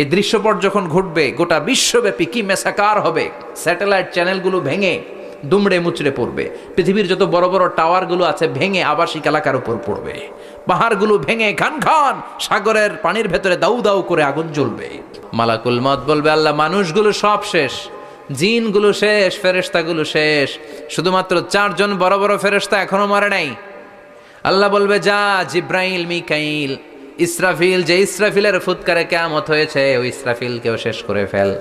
এই দৃশ্যপট যখন ঘটবে গোটা বিশ্বব্যাপী কি মেসাকার হবে, স্যাটেলাইট চ্যানেলগুলো ভেঙে দুমড়ে মুচড়ে পড়বে, পৃথিবীর যত বড় বড় টাওয়ারগুলো আছে ভেঙে আবাসিক এলাকার উপর পড়বে, পাহাড়গুলো ভেঙে খান খান সাগরের পানির ভেতরে দাউ দাউ করে আগুন জ্বলবে। মালাকুল মউত বলবে, আল্লাহ মানুষগুলো সব শেষ, জিনগুলো শেষ, ফেরেশতাগুলো শেষ, শুধুমাত্র 4 জন বড় বড় ফেরেশতা এখনো মরে নাই। আল্লাহ বলবে, যা জিব্রাইল, মিকাইল, ইসরাফিল, যে ইসরাফিলের ফুৎকারে কিয়ামত হয়েছে ওই ইসরাফিলকেও শেষ করে ফেল।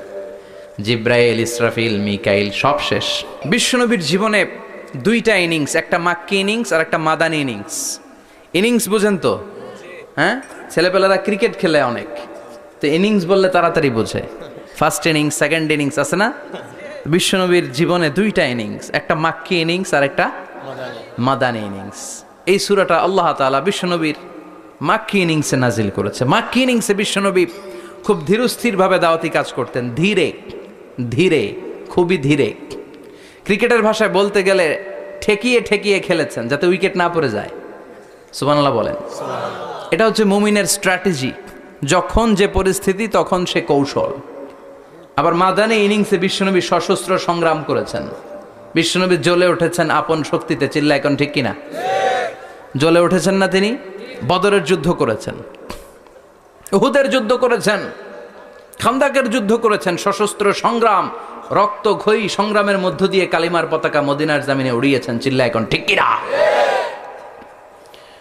জিব্রাইল, ইসরাফিল, মিকাইল সব শেষ। বিশ্বনবীর জীবনে 2টা ইনিংস, একটা মাক্কি ইনিংস আর একটা মাদানী ইনিংস। ইনিংস বুঝেন তো? হ্যাঁ, ছেলেপেলেরা ক্রিকেট খেলে অনেক, তো ইনিংস বললে তাড়াতাড়ি বোঝে। ফার্স্ট ইনিংস, সেকেন্ড ইনিংস আছে না? বিশ্বনবীর জীবনে 2টা ইনিংস, একটা মাক্কি ইনিংস আর একটা মাদানী ইনিংস। এই সূরাটা আল্লাহ তাআলা বিশ্বনবীর মাক্কি ইনিংসে নাজিল করেছে। মাক্কি ইনিংসে বিশ্বনবী খুব ধীরস্থিরভাবে দাওয়াতি কাজ করতেন, ধীরে ধীরে, খুবই ধীরে। ক্রিকেটের ভাষায় বলতে গেলে ঠেকিয়ে ঠেকিয়ে খেলেছেন যাতে উইকেট না পড়ে যায়। সুবহানাল্লাহ বলেন। এটা হচ্ছে মুমিনের স্ট্র্যাটেজি, যখন যে পরিস্থিতি তখন সে কৌশল। আবার মাদানী ইনিংসে বিশ্বনবী সশস্ত্র সংগ্রাম করেছেন। বিশ্বনবী জ্বলে উঠেছেন আপন শক্তিতে, চিল্লা এখন ঠিক কিনা? জ্বলে উঠেছেন না তিনি? বদরের যুদ্ধ করেছেন, উহুদের যুদ্ধ করেছেন, খান্দাকের যুদ্ধ করেছেন, সশস্ত্র সংগ্রাম, রক্তক্ষয়ী সংগ্রামের মধ্য দিয়ে কালিমার পতাকা মদিনার জামিনে উড়িয়েছেন, চিল্লা এখন ঠিক কিনা?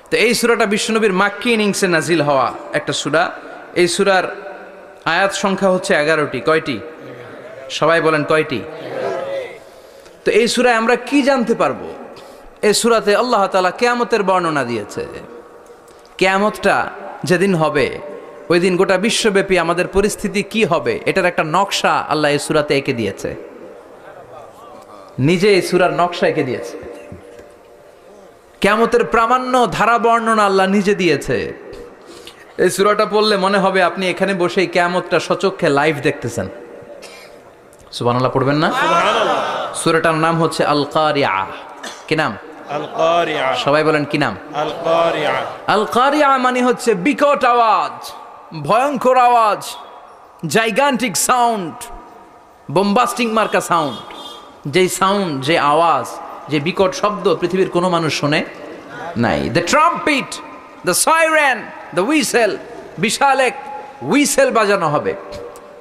তো এই সূরাটা বিশ্বনবীর মাক্কি ইনিংসে নাজিল হওয়া একটা সূরা। এই সূরার আয়াত সংখ্যা হচ্ছে 11টি। কয়টি? সবাই বলেন কয়টি? তো এই সূরায় আমরা কি জানতে পারবো? এই সূরাতে আল্লাহ তাআলা কিয়ামতের বর্ণনা দিয়েছে। কিয়ামতটা যেদিন হবে ওই দিন গোটা বিশ্বব্যাপী আমাদের পরিস্থিতি কি হবে এটার একটা নকশা আল্লাহ এই সূরাতে এঁকে দিয়েছে। নিজে এই সূরার নকশা এঁকে দিয়েছে। কিয়ামতের প্রামাণ্য ধারা বর্ণনা আল্লাহ নিজে দিয়েছে। এই সূরাটা পড়লে মনে হবে আপনি এখানে বসেই কিয়ামতটা সচক্ষে লাইভ দেখতেছেন। সুবহানাল্লাহ পড়বেন না? সুবহানাল্লাহ। সূরাটার নাম হচ্ছে আল কারিয়া। কি নাম? আল কারিয়া। সবাই বলেন কি নাম? আল কারিয়া। আল কারিয়া মানে হচ্ছে বিকট আওয়াজ, ভয়ঙ্কর আওয়াজ, জাইগান্টিক সাউন্ড, বোম্বাস্টিং মার্কা সাউন্ড। যেই সাউন্ড, যে আওয়াজ, যে বিকট শব্দ পৃথিবীর কোনো মানুষ শুনে নাই। The trumpet, the siren, the whistle, বিশাল এক হুইসেল বাজানো হবে।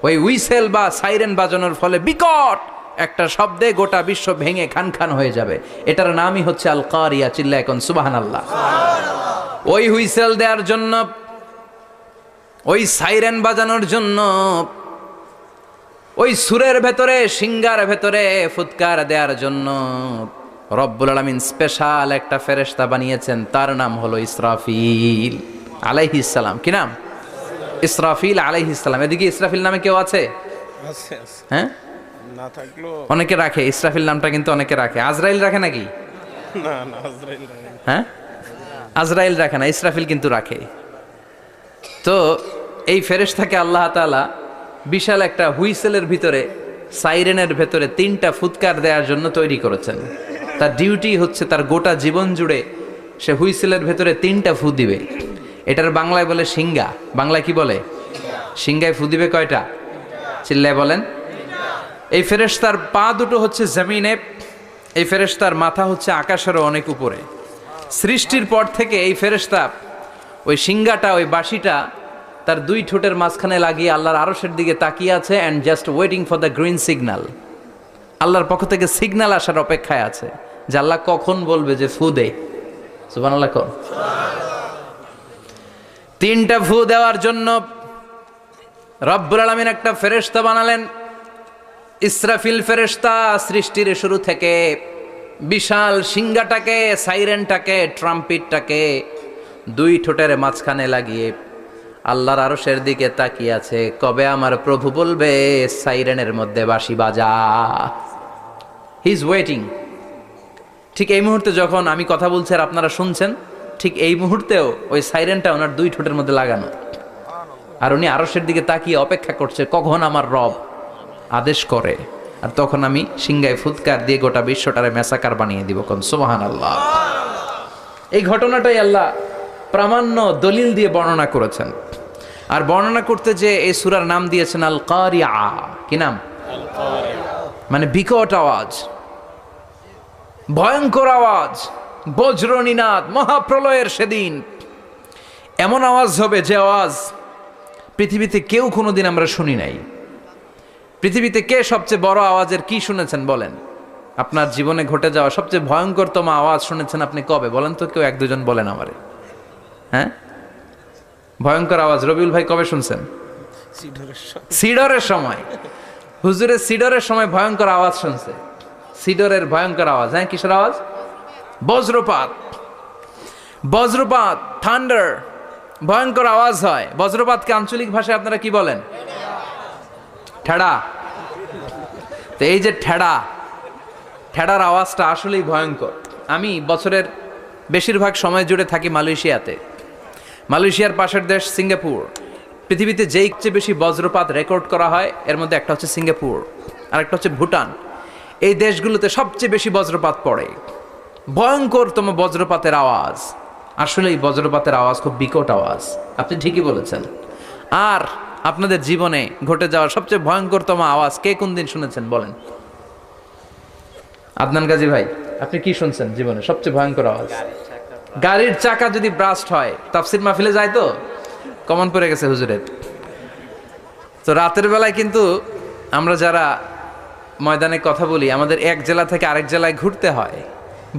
ওই হুইসেল বা সাইরেন বাজানোর ফলে বিকট একটা শব্দে গোটা বিশ্ব ভেঙে খান খান হয়ে যাবে। এটার নামই হচ্ছে আল কারিয়া। চিল্লা এখন সুবহানাল্লাহ। ওই হুইসেল দেওয়ার জন্য, ওই সাইরেন বাজানোর জন্য, ওই সুরের ভেতরে, সিঙ্গার ভেতরে ফুৎকার দেওয়ার জন্য রব্বুল আলামিন স্পেশাল একটা ফেরেশতা বানিয়েছেন। তার নাম হলো ইসরাফিল আলাইহিস সালাম। কি নাম? ইসরাফিল আলাইহিস সালাম। এদিকে ইসরাফিল নামে কেউ আছে? হ্যাঁ, না থাকলেও অনেকে রাখে। ইসরাফিল নামটা কিন্তু অনেকে রাখে। আজরাইল রাখে নাকি? না না, আজরাইল রাখে। হ্যাঁ, আজরাইল রাখে না, ইসরাফিল কিন্তু রাখে। তো এই ফেরেশতাকে আল্লাহ তাআলা বিশাল একটা হুইসেলের ভিতরে, সাইরেনের ভেতরে 3টা ফুৎকার দেওয়ার জন্য তৈরি করেছেন। তার ডিউটি হচ্ছে তার গোটা জীবন জুড়ে সে হুইসেলের ভেতরে 3টা ফু দিবে। এটার বাংলায় বলে সিঙ্গা। বাংলায় কি বলে? সিঙ্গায় ফু দিবে কয়টা? চিল্লায় বলেন। এই ফেরেশতার পা দুটো হচ্ছে জমিনে, এই ফেরেশতার মাথা হচ্ছে আকাশেরও অনেক উপরে। সৃষ্টির পর থেকে এই ফেরেশতা ওই সিঙ্গাটা, ওই বাঁশিটা তার 2 ঠোঁটের মাঝখানে লাগিয়ে আল্লাহর আরশের দিকে তাকিয়ে আছে, and just waiting for the green signal. আল্লাহর পক্ষ থেকে সিগন্যাল আসার অপেক্ষায় আছে যে আল্লাহ কখন বলবে যে ফু দে। সুবহানাল্লাহ। 3টা ফু দেওয়ার জন্য রব্বুল আলামিন একটা ফেরেশতা বানালেন, ইসরাফিল ফেরেশতা। সৃষ্টির শুরু থেকে বিশাল সিঙ্গাটাকে, সাইরেনটাকে, ট্রাম্পিটটাকে 2 ঠোঁটের মাঝখানে লাগিয়ে আল্লাহর আরশের দিকে তাকিয়ে আছে, কবে আমার প্রভু বলবে সাইরেনের মধ্যে বাঁশি বাজা। He is waiting. ঠিক এই মুহূর্তে যখন আমি কথা বলছি আর আপনারা শুনছেন, ঠিক এই মুহূর্তেও ওই সাইরেনটা ওনার 2 ঠোঁটের মধ্যে লাগানো, আর উনি আরশের দিকে তাকিয়ে অপেক্ষা করছে কখন আমার রব আদেশ করে, আর তখন আমি সিঙ্গায় ফুৎকার দিয়ে গোটা বিশ্বটারে মেসাকার বানিয়ে দিব। কোন সুবহানাল্লাহ। এই ঘটনাটাই আল্লাহ প্রামাণ্য দলিল দিয়ে বর্ণনা করেছেন। আর বর্ণনা করতে যে এই সূরার নাম দিয়েছেন আল কারিয়া। কি নাম? মানে বিকট আওয়াজ, ভয়ঙ্কর আওয়াজ, বজ্রনিনাদ, মহাপ্রলয়ের সেদিন এমন আওয়াজ হবে যে আওয়াজ পৃথিবীতে কেউ কোনোদিন আমরা শুনি নাই। পৃথিবীতে কে সবচেয়ে বড় আওয়াজের কি শুনেছেন বলেন? আপনার জীবনে ঘটে যাওয়া সবচেয়ে ভয়ঙ্করতম আওয়াজ শুনেছেন আপনি কবে বলেন তো? কেউ এক দুজন বলেন আমারে। হ্যাঁ, ভয়ঙ্কর আওয়াজ রবিউল ভাই কবে শুনছেন? সিডরের সময়। হুজুরের সিডরের সময় ভয়ঙ্কর আওয়াজ শুনছে। সিডরের ভয়ঙ্কর আওয়াজ। হ্যাঁ, কিসের আওয়াজ? বজ্রপাত। বজ্রপাত, থান্ডার, ভয়ঙ্কর আওয়াজ হয়। বজ্রপাতকে আঞ্চলিক ভাষায় আপনারা কি বলেন? ঠেড়া। তো এই যে ঠেড়ার আওয়াজটা আসলেই ভয়ঙ্কর। আমি বছরের বেশিরভাগ সময় জুড়ে থাকি মালয়েশিয়াতে। মালয়েশিয়ার পাশের দেশ সিঙ্গাপুর। পৃথিবীতে যেই চেয়ে বেশি বজ্রপাত রেকর্ড করা হয় এর মধ্যে একটা হচ্ছে সিঙ্গাপুর, আর একটা হচ্ছে ভুটান। এই দেশগুলোতে সবচেয়ে বেশি বজ্রপাত পড়ে। ভয়ঙ্করতম বজ্রপাতের আওয়াজ। আসলে এই বজ্রপাতের আওয়াজ খুব বিকট আওয়াজ, আপনি ঠিকই বলেছেন। আর আপনাদের জীবনে ঘটে যাওয়া সবচেয়ে ভয়ঙ্করতম আওয়াজ কে কোন দিন শুনেছেন বলেন? আদনান গাজী ভাই, আপনি কি শুনছেন জীবনে সবচেয়ে ভয়ঙ্কর আওয়াজ? গাড়ির চাকা যদি ব্রাস্ট হয়। তাফসির মাহফিলে যায় তো কমন পড়ে গেছে হুজুরের। তো রাতের বেলায় কিন্তু আমরা যারা ময়দানে কথা বলি, আমাদের এক জেলা থেকে আরেক জেলায় ঘুরতে হয়।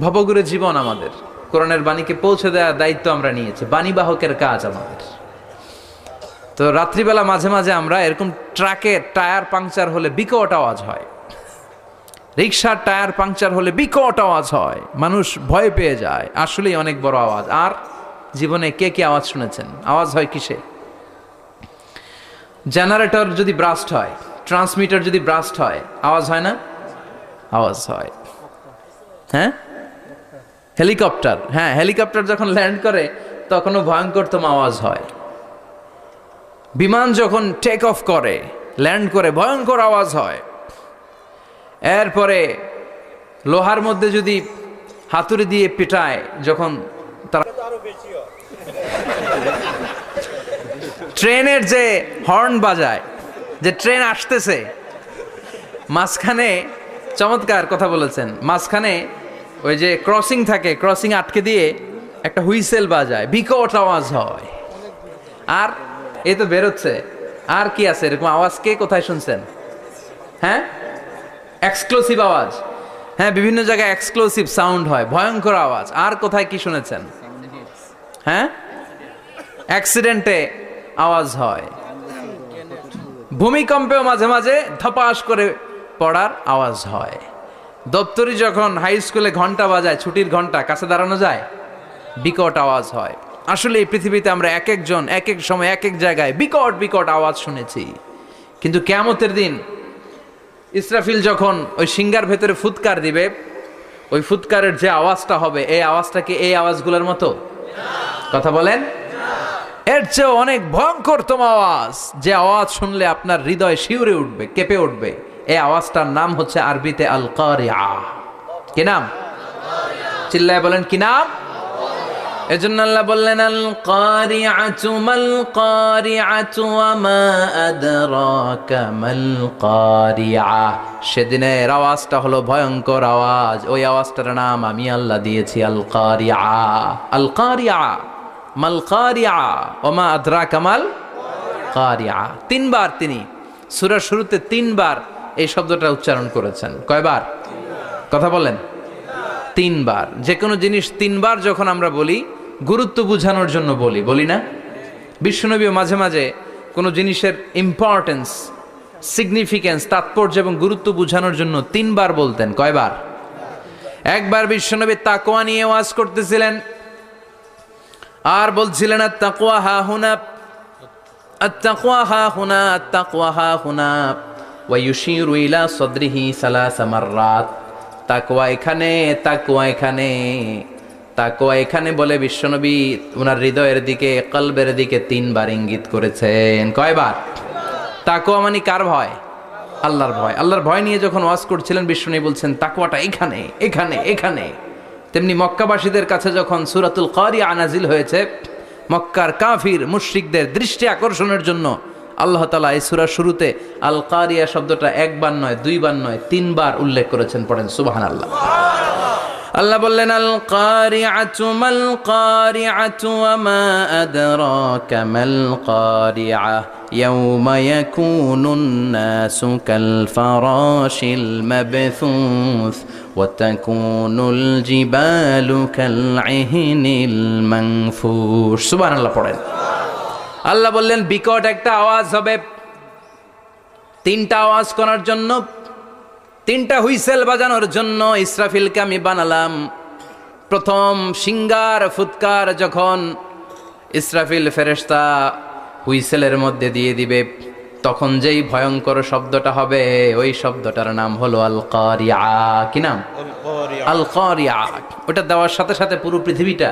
ভবঘুরে জীবন আমাদের। কোরআনের বাণীকে পৌঁছে দেওয়ার দায়িত্ব আমরা নিয়েছি, বাণীবাহকের কাজ আমাদের। তো রাত্রিবেলা মাঝে মাঝে আমরা এরকম ট্রাকের টায়ার পাংচার হলে বিকট আওয়াজ হয়, রিক্সার টায়ার পাংচার হলে বিকট আওয়াজ হয়, মানুষ ভয় পেয়ে যায়। আসলেই অনেক বড় আওয়াজ। আর জীবনে কে কি আওয়াজ শুনেছেন? আওয়াজ হয় কিসে? জেনারেটর যদি ব্রাস্ট হয়, ট্রান্সমিটার যদি ব্রাস্ট হয়, আওয়াজ হয় না? আওয়াজ হয়। হ্যাঁ, হেলিকপ্টার। হ্যাঁ, হেলিকপ্টার যখন ল্যান্ড করে তখনও ভয়ঙ্করতম আওয়াজ হয়। বিমান যখন টেক অফ করে, ল্যান্ড করে, ভয়ঙ্কর আওয়াজ হয়। এরপরে লোহার মধ্যে যদি হাতুড়ি দিয়ে পিটায়, যখন তারা ট্রেনের যে হর্ন বাজায়, যে ট্রেন আসতেছে, মাঝখানে চমৎকার কথা বলেছেন, মাঝখানে ওই যে ক্রসিং থাকে, ক্রসিং আটকে দিয়ে একটা হুইসেল বাজায়, বিকট আওয়াজ হয়। আর এই তো বেরোচ্ছে। আর কি আছে এরকম আওয়াজ? কে কোথায় শুনছেন? হ্যাঁ, এক্সক্লুসিভ আওয়াজ। হ্যাঁ, বিভিন্ন জায়গায় এক্সক্লুসিভ সাউন্ড হয়, ভয়ঙ্কর আওয়াজ। আর কোথায় কি শুনেছেন? হ্যাঁ, অ্যাক্সিডেন্টে আওয়াজ হয়। ভূমিকম্পেও মাঝে মাঝে ধপাস করে পড়ার আওয়াজ হয়। দপ্তরি যখন হাই স্কুলে ঘন্টা বাজায়, ছুটির ঘন্টা, কাছে দাঁড়ানো যায়, বিকট আওয়াজ হয়। আসলে এই পৃথিবীতে আমরা এক একজন এক এক সময় এক এক জায়গায় বিকট বিকট আওয়াজ শুনেছি। কিন্তু কিয়ামতের দিন ইসরাফিল যখন ওই সিংহার ভেতরে ফুৎকার দিবে, ওই ফুৎকারের যে আওয়াজটা হবে, এই আওয়াজটা কি এই আওয়াজগুলোর মতো? কথা বলেন। এর চেয়ে অনেক ভয়ঙ্করতম আওয়াজ, যে আওয়াজ শুনলে আপনার হৃদয় শিউরে উঠবে, কেঁপে উঠবে। এই আওয়াজটার নাম হচ্ছে আরবিতে আল কারিয়া। কি নাম? চিল্লায় বলেন, কি নাম? এজন্য আল্লাহ বললেন আল কারিআতু মাল কারিআতু ওয়া মা আদরাকা মাল কারিআ। সেদিনের আওয়াজটা হলো ভয়ঙ্কর আওয়াজ। ওই আওয়াজটার নাম আমি আল্লাহ দিয়েছি আল কারিআ। আল কারিআ মাল কারিআ ওয়া মা আদরাকা মাল কারিআ। তিনবার তিনি সূরার শুরুতে তিনবার এই শব্দটা উচ্চারণ করেছেন। কয়বার? কথা বলেন। তিনবার। যে কোনো জিনিস তিনবার যখন আমরা বলি, গুরুত্ব বোঝানোর জন্য বলি না? বিশ্বনবীও মাঝে মাঝে কোনো জিনিসের ইম্পর্টেন্স, সিগনিফিকেন্স, তাৎপর্য এবং গুরুত্ব বোঝানোর জন্য তিনবার বলতেন। কয়বার? একবার বিশ্বনবী তাকওয়া নিয়ে ওয়াজ করতেছিলেন, আর বলছিলেন আত-তাকওয়া হা হুনা, আত-তাকওয়া হা হুনা, আত-তাকওয়া হা হুনা, ওয়া ইউশিরু ইলা সাদরিহি সালাসা মাররাত। তাকওয়া এখানে, তাকওয়া এখানে, তাকওয়া এখানে বলে বিশ্বনবী ওনার হৃদয়ের দিকে, কলবের দিকে তিনবার ইঙ্গিত করেছেন। কয়বার? তাকওয়া মানে কার ভয়? আল্লাহর ভয়। আল্লাহর ভয় নিয়ে যখন ওয়াজ করছিলেন বিশ্বনবী বলছেন তাকওয়াটা এখানে, এখানে, এখানে। তেমনি মক্কাবাসীদের কাছে যখন সূরাতুল কারিয়া নাজিল হয়েছে, মক্কার কাফির মুশরিকদের দৃষ্টি আকর্ষণের জন্য আল্লাহ তাআলা এই সূরার শুরুতে আল কারিয়া শব্দটা একবার নয়, দুইবার নয়, তিনবার উল্লেখ করেছেন। পড়েন সুবহানাল্লাহ। আল্লাহ বললেন আল কারিআতু মাল কারিআতু ওয়া মা আদরাকা মাল কারিআহ ইয়াউমা ইয়াকুনুন নাসু কাল ফারাশিল মাবথুস ওয়া তাকুনুল জিবালু কাল ইহনিল মানফুশ। সুবহানাল্লাহ পড়েন। আল্লাহ বললেন বিকট একটা আওয়াজ হবে, তিনটা আওয়াজ করার জন্য, তিনটা হুইসেল বাজানোর জন্য ইসরাফিলকে আমি বানালাম। প্রথম সিঙ্গার ফুৎকার যখন ইসরাফিল ফেরেশতা হুইসেলের মধ্যে দিয়ে দিবে, তখন যেই ভয়ঙ্কর শব্দটা হবে ওই শব্দটার নাম হলো আল কারিয়া। কি নাম? আল কারিয়া। ওটা দেওয়ার সাথে সাথে পুরো পৃথিবীটা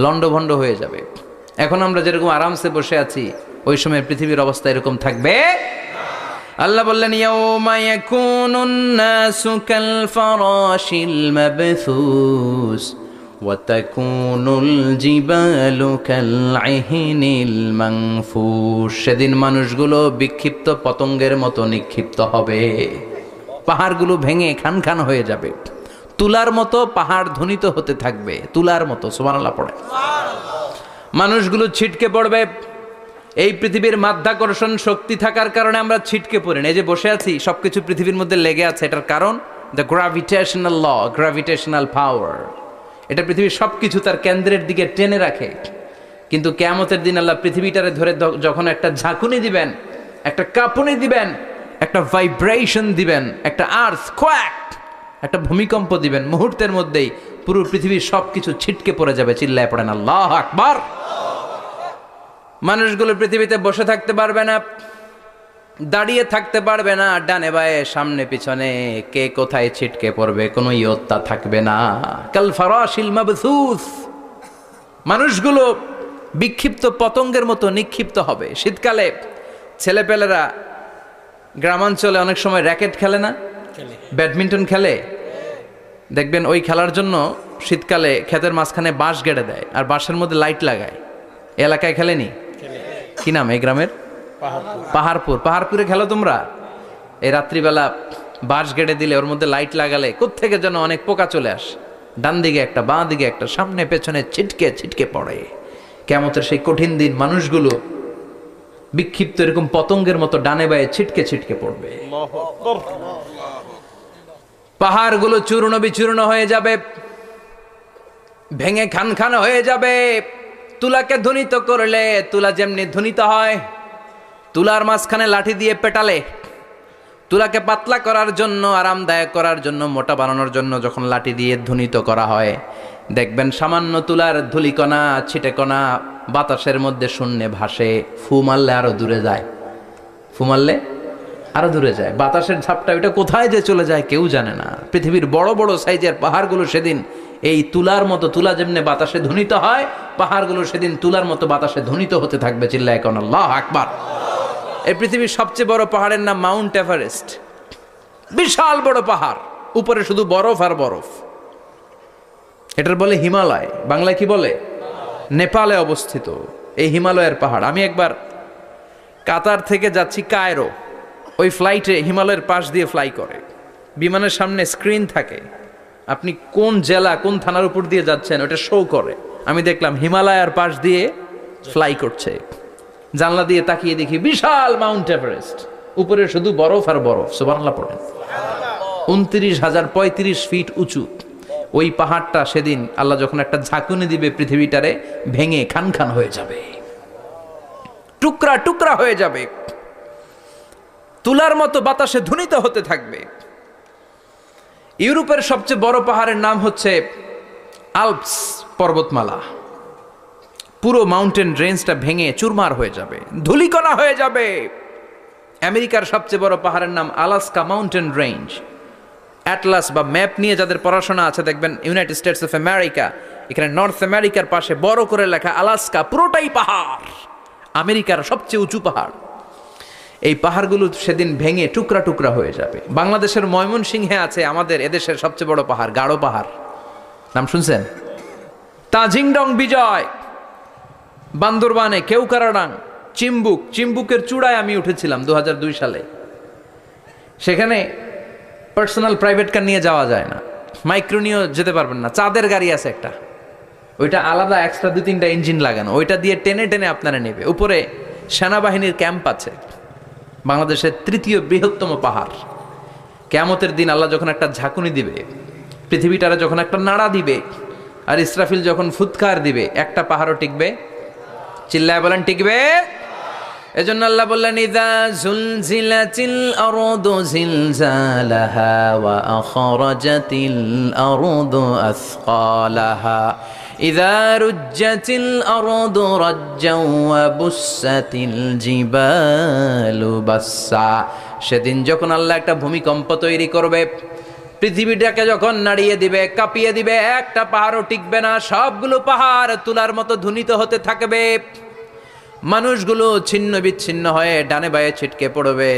লন্ডভন্ড হয়ে যাবে। এখন আমরা যেরকম আরামসে বসে আছি, ওই সময় পৃথিবীর অবস্থা এরকম থাকবে। আল্লাহ বললেন ইয়াউমা ইয়াকুনুন নাসু কাল ফারাশিল মাবথুস ওয়া তাকুনুল জিবালু কাল ইহনিল মানফুশ। সেদিন মানুষগুলো বিক্ষিপ্ত পতঙ্গের মতো নিক্ষিপ্ত হবে, পাহাড়গুলো ভেঙে খান খান হয়ে যাবে, তুলার মতো পাহাড় ধ্বনিত হতে থাকবে, তুলার মতো। সুবহানাল্লাহ পড়ে। মানুষগুলো ছিটকে পড়বে। এই পৃথিবীর মাধ্যাকর্ষণ শক্তি থাকার কারণে আমরা ছিটকে পড়ি না। এই যে বসে আছি, সবকিছু পৃথিবীর মধ্যে লেগে আছে, এটার কারণ দ্য গ্র্যাভিটেশনাল ল, গ্র্যাভিটেশনাল পাওয়ার। এটা পৃথিবীর সবকিছু তার কেন্দ্রের দিকে টেনে রাখে। কিন্তু কিয়ামতের দিন আল্লাহ পৃথিবীটারে ধরে যখন একটা ঝাঁকুনি দিবেন, একটা কাঁপুনি দিবেন, একটা ভাইব্রেশন দিবেন, একটা আর্থকোয়াক, একটা ভূমিকম্প দিবেন, মুহূর্তের মধ্যেই পুরো পৃথিবীর সবকিছু ছিটকে পড়ে যাবে। চিল্লায় পড়েন আল্লাহু আকবার। মানুষগুলো পৃথিবীতে বসে থাকতে পারবে না, দাঁড়িয়ে থাকতে পারবে না, ডানে বায়ে সামনে পিছনে কে কোথায় ছিটকে পড়বে কোনো ইয়ত্তা থাকবে না। কাল ফারাশিল মাবথুস। মানুষগুলো বিক্ষিপ্ত পতঙ্গের মতো নিক্ষিপ্ত হবে। শীতকালে ছেলেপেলেরা গ্রামাঞ্চলে অনেক সময় র্যাকেট খেলে না, ব্যাডমিন্টন খেলে। দেখবেন ওই খেলার জন্য শীতকালে ক্ষেতের মাঝখানে বাঁশ গেড়ে দেয় আর বাঁশের মধ্যে লাইট লাগায়। এলাকায় খেলেনি? কি নাম এই গ্রামের? পাহাড়পুর। পাহাড়পুরে খেলো তোমরা? এই রাত্রিবেলা বাঁশ গেড়ে দিলে ওর মধ্যে লাইট লাগালে কোত্থেকে যেন অনেক পোকা চলে আসে, ডান দিকে একটা, বাঁ দিকে একটা, সামনে পেছনে ছিটকে ছিটকে পড়ে। কিয়ামতের সেই কঠিন দিন মানুষগুলো বিক্ষিপ্ত এরকম পতঙ্গের মতো ডানে বায়ে ছিটকে ছিটকে পড়বে। পাহাড়গুলো চূর্ণ বিচূর্ণ হয়ে যাবে, ভেঙে খান খান হয়ে যাবে। তুলাকে ধ্বনিত করলে তুলা যেমনি ধ্বনিত হয়, তুলার মাঝখানে লাঠি দিয়ে পেটালে, তুলাকে পাতলা করার জন্য, আরামদায়ক করার জন্য, মোটা বানানোর জন্য যখন লাঠি দিয়ে ধ্বনিত করা হয়, দেখবেন সামান্য তুলার ধুলিকণা ছিটেকণা বাতাসের মধ্যে শূন্যে ভাসে। ফু মারলে আরো দূরে যায়, ফু মারলে আরো দূরে যায়। বাতাসের ঝাপটা ওইটা কোথায় যে চলে যায় কেউ জানে না। পৃথিবীর বড় বড় সাইজের পাহাড়গুলো সেদিন এই তুলার মতো, তুলা যেমনি বাতাসে ধ্বনিত হয়, পাহাড়গুলো সেদিন তুলার মতো বাতাসে ধ্বনিত হতে থাকবে। চিল্লায় কোন আল্লাহু আকবার। এই পৃথিবীর সবচেয়ে বড় পাহাড়ের নাম মাউন্ট এভারেস্ট। বিশাল বড় পাহাড়, উপরে শুধু বরফ আর বরফ। এটার বলে হিমালয়। বাংলায় কি বলে? নেপালে অবস্থিত এই হিমালয়ের পাহাড়। আমি একবার কাতার থেকে যাচ্ছি কায়রো, ওই ফ্লাইটে হিমালয়ের পাশ দিয়ে ফ্লাই করে, বিমানের সামনে স্ক্রিন থাকে, আপনি কোন জেলা কোন থানার উপর দিয়ে যাচ্ছেন ওটা শো করে। আমি দেখলাম হিমালয়ের পাশ দিয়ে ফ্লাই করছে। জানলা দিয়ে তাকিয়ে দেখি বিশাল মাউন্ট এভারেস্ট, উপরে শুধু বরফ আর বরফ। সুবহানাল্লাহ পড়েন। 29,035 ফিট উঁচু ওই পাহাড়টা সেদিন আল্লাহ যখন একটা ঝাঁকুনি দিবে, পৃথিবীটারে ভেঙে খান খান হয়ে যাবে, টুকরা টুকরা হয়ে যাবে, তুলার মতো বাতাসে ধ্বনিত হতে থাকবে। ইউরোপের সবচেয়ে বড় পাহাড়ের নাম হচ্ছে আল্পস পর্বতমালা। পুরো মাউন্টেন রেঞ্জটা ভেঙে চুরমার হয়ে যাবে, ধূলিকণা হয়ে যাবে। আমেরিকার সবচেয়ে বড় পাহাড়ের নাম আলাস্কা মাউন্টেন রেঞ্জ। অ্যাটলাস বা ম্যাপ নিয়ে যাদের পড়াশোনা আছে দেখবেন ইউনাইটেড স্টেটস অফ আমেরিকা, এখানে নর্থ আমেরিকার পাশে বড় করে লেখা আলাস্কা, পুরোটাই পাহাড়, আমেরিকার সবচেয়ে উঁচু পাহাড়। এই পাহাড়গুলো সেদিন ভেঙে টুকরা টুকরা হয়ে যাবে। বাংলাদেশের ময়মনসিংহে আছে আমাদের এদেশের সবচেয়ে বড় পাহাড়, গাঢ় পাহাড়। নাম শুনছেন? তাজিংডং বিজয়। বান্দরবানে কেউকারাডাং, চিম্বুকের চূড়ায় আমি উঠেছিলাম 2002 সালে। সেখানে পার্সোনাল প্রাইভেট কার নিয়ে যাওয়া যায় না, মাইক্রো নিয়েও যেতে পারবেন না। চাঁদের গাড়ি আছে একটা, ওইটা আলাদা এক্সট্রা 2-3টা ইঞ্জিন লাগানো, ওইটা দিয়ে টেনে টেনে আপনারা নেবে। উপরে সেনাবাহিনীর ক্যাম্প আছে, বাংলাদেশের 3য় বৃহত্তম পাহাড়। কিয়ামতের দিন আল্লাহ যখন একটা ঝাঁকুনি দিবে, পৃথিবীটারে যখন একটা নাড়া দিবে, আর ইসরাফিল যখন ফুৎকার দিবে, একটা পাহাড়ও টিকবে? চিল্লায় বলেন টিকবে? এজন্য আল্লাহ বললেন, ইযা যুলজিলাতিল আরদু জিলজালাহা ওয়া আখরাজাতিল আরদু আসকালাহা ইযা রুজ্জাতিল আরদু রাজ্জাও ওয়া বুসাতিল জিবালু বাসসা। সেদিন যখন আল্লাহ একটা ভূমিকম্প তৈরি করবে, পৃথিবীটাকে যখন নাড়িয়ে দিবে, কাঁপিয়ে দিবে, একটা পাহাড়ও টিকবে না, সবগুলো পাহাড় তুলার মতো ধ্বনিত হতে থাকবে। মানুষগুলো ছিন্ন বিচ্ছিন্ন হয়ে ডানে বায়ে ছিটকে পড়বে,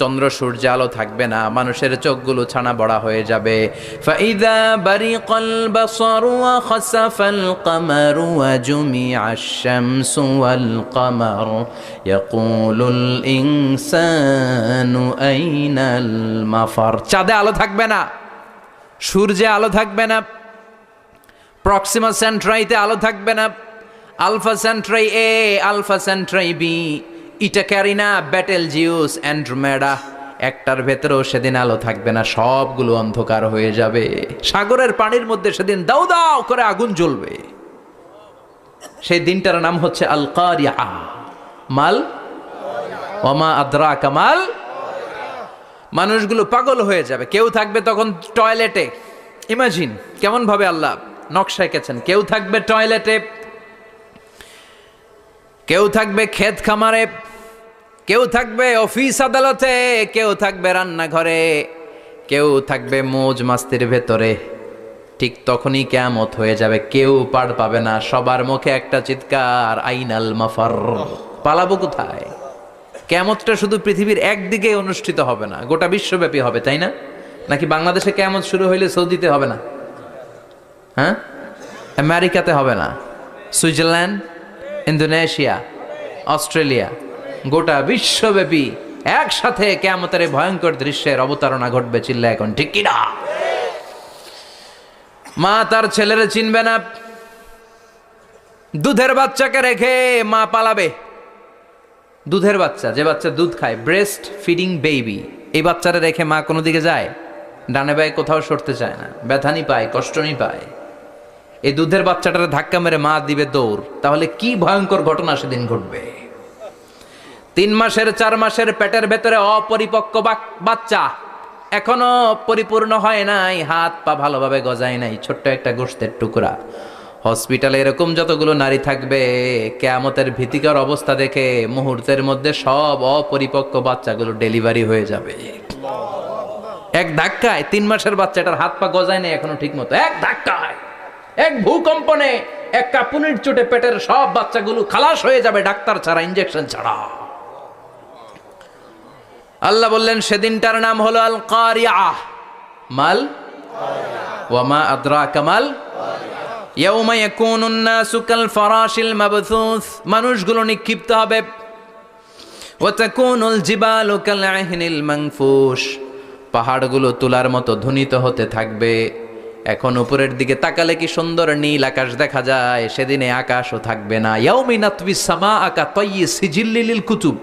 চন্দ্র সূর্য আলো থাকবে না, মানুষের চোখগুলো ছানা বড়া হয়ে যাবে। ফাইদা বারিকাল বাসারু ওয়া খাসাফাল কামারু ওয়া জুমিআশ শামসু ওয়াল কামারু ইয়াকুলুল ইনসানু আইনাল মাফার। চাঁদে আলো থাকবে না, সূর্যে আলো থাকবে না, প্রক্সিমা সেন্ট্রাইতে আলো থাকবে না, আলফা সেন্ট্রাই এ, আলফা সেন্ট্রাই বি, ইটাক্যারিনা, ব্যাটেলজিউস, অ্যান্ড্রোমেডা, একটার ভেতরেও সেদিন আলো থাকবে না, সবগুলো অন্ধকার হয়ে যাবে। সাগরের পানির মধ্যে সেদিন দাউ দাউ করে আগুন জ্বলবে। সেই দিনটার নাম হচ্ছে আল কারিয়া। মাল ওয়ামা আদরাকা মাল। মানুষগুলো পাগল হয়ে যাবে। কেউ থাকবে তখন টয়লেটে, ইমাজিন কেমন ভাবে আল্লাহ নকশা এঁকেছেন। কেউ থাকবে টয়লেটে, কেউ থাকবে ক্ষেত খামারে, কেউ থাকবে অফিস আদালতে, কেউ থাকবে রান্নাঘরে, কেউ থাকবে মৌজ মাস্তির ভেতরে। ঠিক তখনই কিয়ামত হয়ে যাবে, কেউ পার পাবে না, সবার মুখে একটা চিৎকার, আইনাল মাফার। পালাবো কোথায়? কিয়ামতটা শুধু পৃথিবীর একদিকে অনুষ্ঠিত হবে না, গোটা বিশ্বব্যাপী হবে, তাই না? নাকি বাংলাদেশে কিয়ামত শুরু হইলে সৌদিতে হবে না? হ্যাঁ, আমেরিকাতে হবে না, সুইজারল্যান্ড, ইন্দোনেশিয়া, অস্ট্রেলিয়া, গোটা বিশ্বব্যাপী একসাথে কিয়ামতের ভয়ঙ্কর দৃশ্যের অবতারণা ঘটবে। চিল্লা এখন ঠিক কিনা? মা তার ছেলেরে চিনবে না, দুধের বাচ্চাকে রেখে মা পালাবে। দুধের বাচ্চা, যে বাচ্চা দুধ খায়, ব্রেস্ট ফিডিং বেবি, এই বাচ্চারা রেখে মা কোনো দিকে যায়? ডানে বায়ে কোথাও সরতে চায় না, ব্যথানি পায়, কষ্টনি পায়। এই দুধের বাচ্চাটার ধাক্কা মেরে মা দিবে দৌড়। তাহলে কি ভয়ঙ্কর ঘটনা সেদিন ঘটবে। 3 মাসের 4 মাসের পেটের ভেতরে অপরিপক্ক বাচ্চা, এখনো পরিপূর্ণ হয় নাই, হাত পা ভালোভাবে গজায় নাই, ছোট্ট একটা গোশতের টুকরা। হসপিটালে এরকম যতগুলো নারী থাকবে, কিয়ামতের ভীতিকর অবস্থা দেখে মুহূর্তের মধ্যে সব অপরিপক্ক বাচ্চাগুলো ডেলিভারি হয়ে যাবে। এক ধাক্কায় 3 মাসের বাচ্চাটার হাত পা গজায় নাই এখনো ঠিক মতো, এক ধাক্কায়, এক ভূকম্পনে, এক কাঁপুনির চোটে পেটের সব বাচ্চাগুলো খালাস হয়ে যাবে, ডাক্তার ছাড়া, ইনজেকশন ছাড়া। আল্লাহ বললেন সেদিনটার নাম হলো আল কারিয়া। মাল ওয়ামা আদরাকা মাল। ইয়াউমা ইয়াকুনুন নাসু কাল ফারাশিল মাবথুস, মানুষগুলো নিক্ষিপ্ত হবে। ওয়া তাকুনুল জিবালু কাল আহিনিল মানফুশ, পাহাড়গুলো তুলার মতো ধ্বনিত হতে থাকবে। এখন উপরের দিকে তাকালে কি সুন্দর নীল আকাশ দেখা যায়, সেদিনে আকাশও থাকবে না। ইয়াউমি নাতবিস সামাআ কাতায়্যি সিজিল্লিল কুতুব,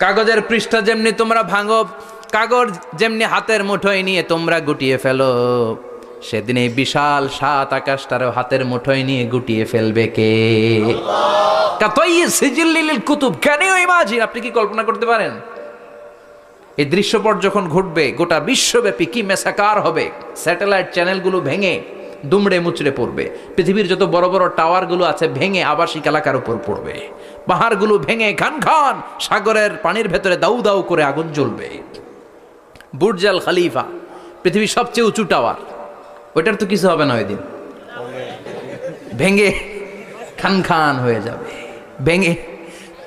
কাগজের পৃষ্ঠা যেমনি তোমরা ভাঙো, কাগজ যেমনি হাতের মুঠোয় নিয়ে তোমরা গুটিয়ে ফেলো, সেদিন এই বিশাল 7 আকাশটারও হাতের মুঠোয় নিয়ে গুটিয়ে ফেলবে কে? কাতায়্যি সিজিল্লিল কুতুব। Can you imagine? আপনি কি কল্পনা করতে পারেন এই দৃশ্যপট যখন ঘটবে, গোটা বিশ্বব্যাপী কি মেসাকার হবে। স্যাটেলাইট চ্যানেলগুলো ভেঙে দুমড়ে মুচড়ে পড়বে, পৃথিবীর যত বড় বড় টাওয়ারগুলো আছে ভেঙে আবাসিক এলাকার উপর পড়বে, পাহাড়গুলো ভেঙে খান খান সাগরের পানির ভেতরে দাউ দাউ করে আগুন জ্বলবে। বুর্জ আল খলিফা, পৃথিবীর সবচেয়ে উঁচু টাওয়ার, ওইটার তো কিছু হবে না, ওই দিন ভেঙে খান খান হয়ে যাবে, ভেঙে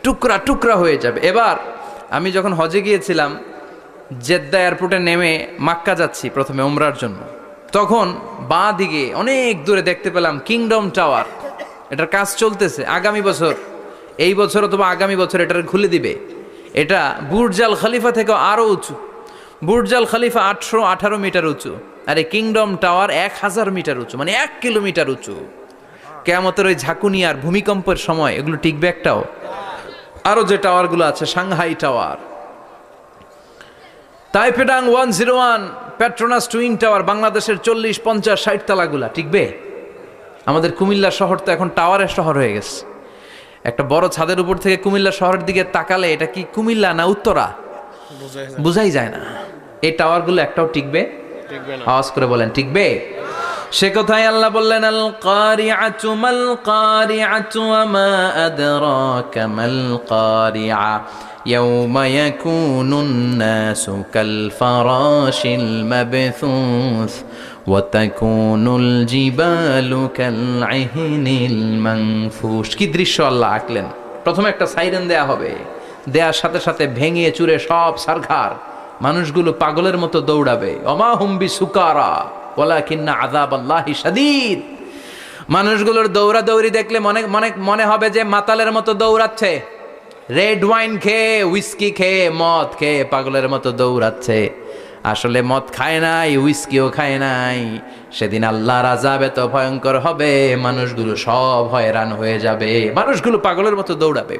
টুকরা টুকরা হয়ে যাবে। এবার আমি যখন হজে গিয়েছিলাম, জেদ্দা এয়ারপোর্টে নেমে মাক্কা যাচ্ছি প্রথমে উমরার জন্য, তখন বাঁ দিকে অনেক দূরে দেখতে পেলাম কিংডম টাওয়ার। এটার কাজ চলতেছে, আগামী বছর, এই বছর অথবা আগামী বছর এটার খুলে দিবে। এটা বুর্জ আল খলিফা থেকে আরও উঁচু। বুর্জ আল খলিফা 818 মিটার উঁচু, আর এই কিংডম টাওয়ার 1000 মিটার উঁচু, মানে 1 কিলোমিটার উঁচু। কিয়ামতের ওই ঝাঁকুনি আর ভূমিকম্পের সময় এগুলো টিকবে একটাও? আরও যে টাওয়ারগুলো আছে, Shanghai tower, Taipei 101, Petronas twin tower, বাংলাদেশের 40, 50, 60 তালাগুলা টিকবে? আমাদের কুমিল্লা শহর তো এখন টাওয়ারের শহর হয়ে গেছে। একটা বড় ছাদের উপর থেকে কুমিল্লা শহরের দিকে তাকালে এটা কি কুমিল্লা না উত্তরা বুঝাই যায় না। এই টাওয়ারগুলো একটাও টিকবে? আওয়াজ করে বলেন, টিকবে? সে কথাই আল্লাহ বললেন, আল কারিআতু মাল কারিআতু ওয়া মা আদরাকা মাল কারিআ ইয়াউমা ইয়াকুনুন নাসু কাল ফারাশিল মাবথুস ওয়া তাকুনুল জিবালু কাল ইহনিল মানফুশ। কি দৃশ্য আল্লাহ আঁকলেন! প্রথমে একটা সাইরেন দেয়া হবে, দেয়ার সাথে সাথে ভেঙে চুরে সব সারখার, মানুষগুলো পাগলের মতো দৌড়াবে। ওমা হুম বিসুকারা ওয়ালাকিন্না আযাবাল্লাহি শাদীদ। মানুষগুলোর দৌড়াদৌড়ি দেখলে মনে হবে যে মাতালের মতো দৌড়াচ্ছে, রেড ওয়াইন খেয়ে, হুইস্কি খেয়ে, মদ খেয়ে পাগলের মতো দৌড়াচ্ছে। আসলে মদ খায় নাই, হুইস্কিও খায় নাই। সেদিন আল্লাহর আযাব এত ভয়ঙ্কর হবে, মানুষগুলো সব হয়রান হয়ে যাবে, মানুষগুলো পাগলের মতো দৌড়াবে।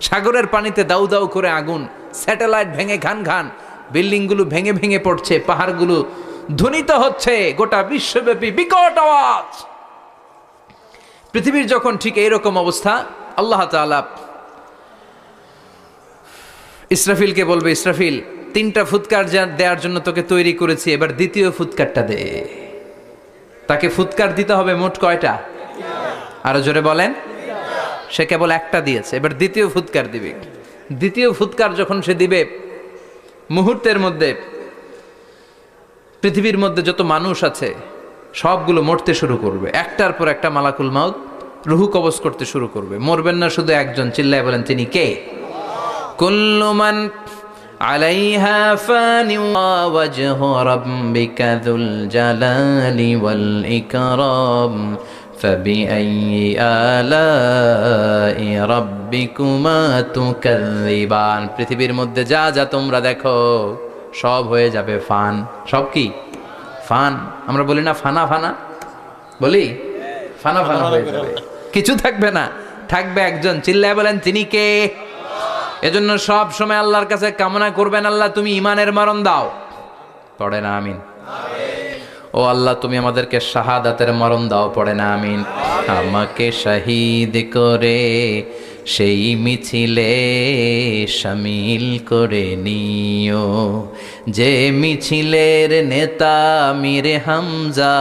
সাগরের পানিতে দাউ দাউ করে আগুন, স্যাটেলাইট ভেঙে ঘান ঘান, বিল্ডিংগুলো ভেঙে ভেঙে পড়ছে, পাহাড়গুলো ধ্বনিত হচ্ছে, গোটা বিশ্বব্যাপী বিকট আওয়াজ। পৃথিবীর যখন ঠিক এইরকম অবস্থা, আল্লাহ তাআলা ইসরাফিলকে বলবে, ইসরাফিল 3টা ফুৎকার দেওয়ার জন্য তোকে তৈরি করেছি, এবার দ্বিতীয় ফুৎকারটা দে। তাকে ফুৎকার দিতে হবে মোট কয়টা? আরো জোরে বলেন। সে কেবল একটা দিয়েছে, এবার দ্বিতীয় ফুৎকার দিবে। দ্বিতীয় ফুৎকার যখন সে দিবে, মুহূর্তের মধ্যে পৃথিবীর মধ্যে যত মানুষ আছে সবগুলো মরতে শুরু করবে। একটার পর একটা মালাকুল মাউত রুহু কবজ করতে শুরু করবে। মরবেন না শুধু একজন, চিল্লায় বলেন তিনি কে? কুল্লু মান আলাইহা ফানি ওয়া ওয়াজহু রাব্বিকা যুল জালালি ওয়াল ইকরাম ফাবিআইয়ি আলাই রাব্বিকুমা তুকাযযিবান। পৃথিবীর মধ্যে যা যা তোমরা দেখো সব হয়ে যাবে ফান। সব কি? ফান। আমরা বলি না ফানা ফানা, বলি ফানা ফানা হয়ে যাবে, কিছু থাকবে না, থাকবে একজন, চিল্লায় বলেন তিনি কে? এজন্য সব সময় আল্লাহর কাছে কামনা করবেন, আল্লাহ তুমি ঈমানের মরণ দাও। পড়ে না আমিন? ও আল্লাহ তুমি আমাদেরকে শাহাদাতের মরণ দাও। পড়ে না আমিন? আমাকে শহীদ করে সেই মিছিলে শামিল করে নিও, যে মিছিলের নেতা মীরে হামজা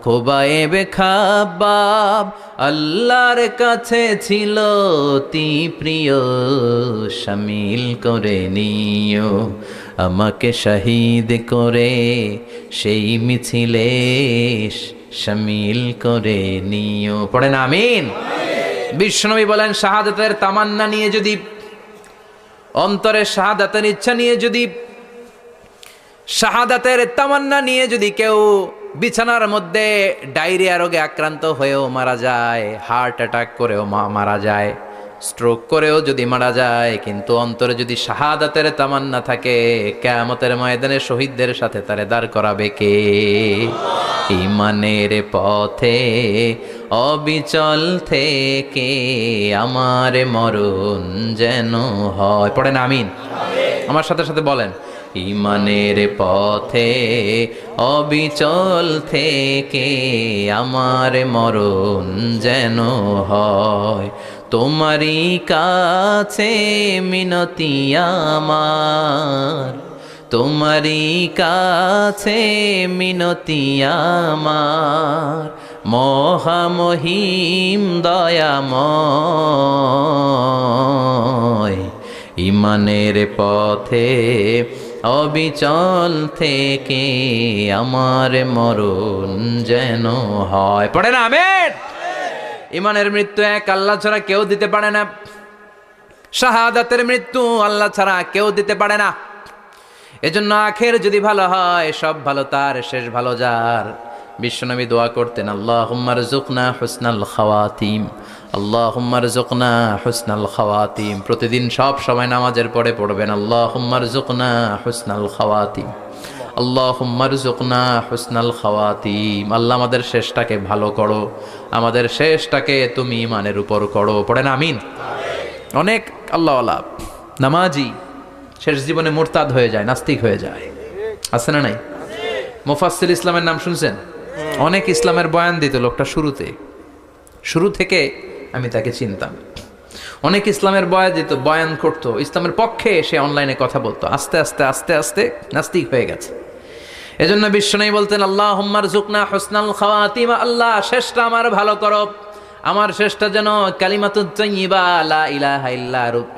খোবায়েবে খাব্বাব আল্লাহর কাছে ছিল অতি প্রিয়, শামিল করে নিও আমাকে শহীদ করে সেই মিছিলে শামিল করে নিও। পড়েন আমিন? বিশ্বনবী বলেন, শাহাদাতের তামান্না নিয়ে যদি, অন্তরে শাহাদাতের ইচ্ছা নিয়ে যদি, শাহাদাতের তামান্না নিয়ে যদি কেউ বিছানার মধ্যে ডায়রিয়া রোগে আক্রান্ত হয়েও মারা যায়, হার্ট অ্যাটাক করেও মারা যায়, স্ট্রোক করেও যদি মারা যায়, কিন্তু অন্তরে যদি শাহাদাতের তামান্না থাকে, কিয়ামতের ময়দানে শহীদদের সাথে তারে দাঁড় করাবে কে? ঈমানের পথে অবিচল থেকে আমার মরণ যেন হয়। পড়েন আমিন? আমার সাথে সাথে বলেন, ঈমানের পথে অবিচল থেকে আমার মরণ যেন হয়। তোমারই কাছে মিনতি আমার, তোমারই কাছে মিনতি আমার, মহামহিম দয়াময়। ঈমানের পথে অবিচল থেকে আমার মরণ যেন হয়। পড়ে না আমিন? ঈমানের মৃত্যু এক, আল্লাহ ছাড়া কেউ দিতে পারে না। শাহাদাতের মৃত্যু আল্লাহ ছাড়া কেউ দিতে পারে না। এজন্য আখের যদি ভালো হয়, সব ভালো তার, শেষ ভালো যার। বিশ্বনবী দোয়া করতেন, আল্লাহুম্মা রযুকনা হুসনাল খাওয়াতিম, আল্লাহুম্মা রযুকনা হুসনাল খাওয়াতিম। প্রতিদিন সব সময় নামাজের পরে পড়বেন, আল্লাহুম্মা রযুকনা হুসনাল খাওয়াতিম, আল্লাহুম্মা রযুকনা হুসনাল খাওয়াতিম। আল্লাহ আমাদের শেষটাকে ভালো করো, আমাদের শেষটাকে তুমি ঈমানের উপর করো। পড়েন আমিন। অনেক আল্লাহওয়ালা নামাজি শেষ জীবনে মুরতাদ হয়ে যায়, নাস্তিক হয়ে যায়, আছে না নাই? মুফাসসির ইসলামের নাম শুনছেন? অনেক ইসলামের বয়ান দিত লোকটা শুরু থেকে আমি তাকে চিনতাম। অনেক ইসলামের বয়ান করতো, ইসলামের পক্ষে সে অনলাইনে কথা বলতো। আস্তে আস্তে আস্তে আস্তে নাস্তিক হয়ে গেছে। এজন্য বিশ্বনবী বলতেন, আল্লাহুম্মা রযুকনা হুসনাল খাওয়াতিম, আল্লাহ শেষটা আমার ভালো করো, আমার শেষটা যেন কালিমাতুত তাইয়্যিবা লা ইলাহা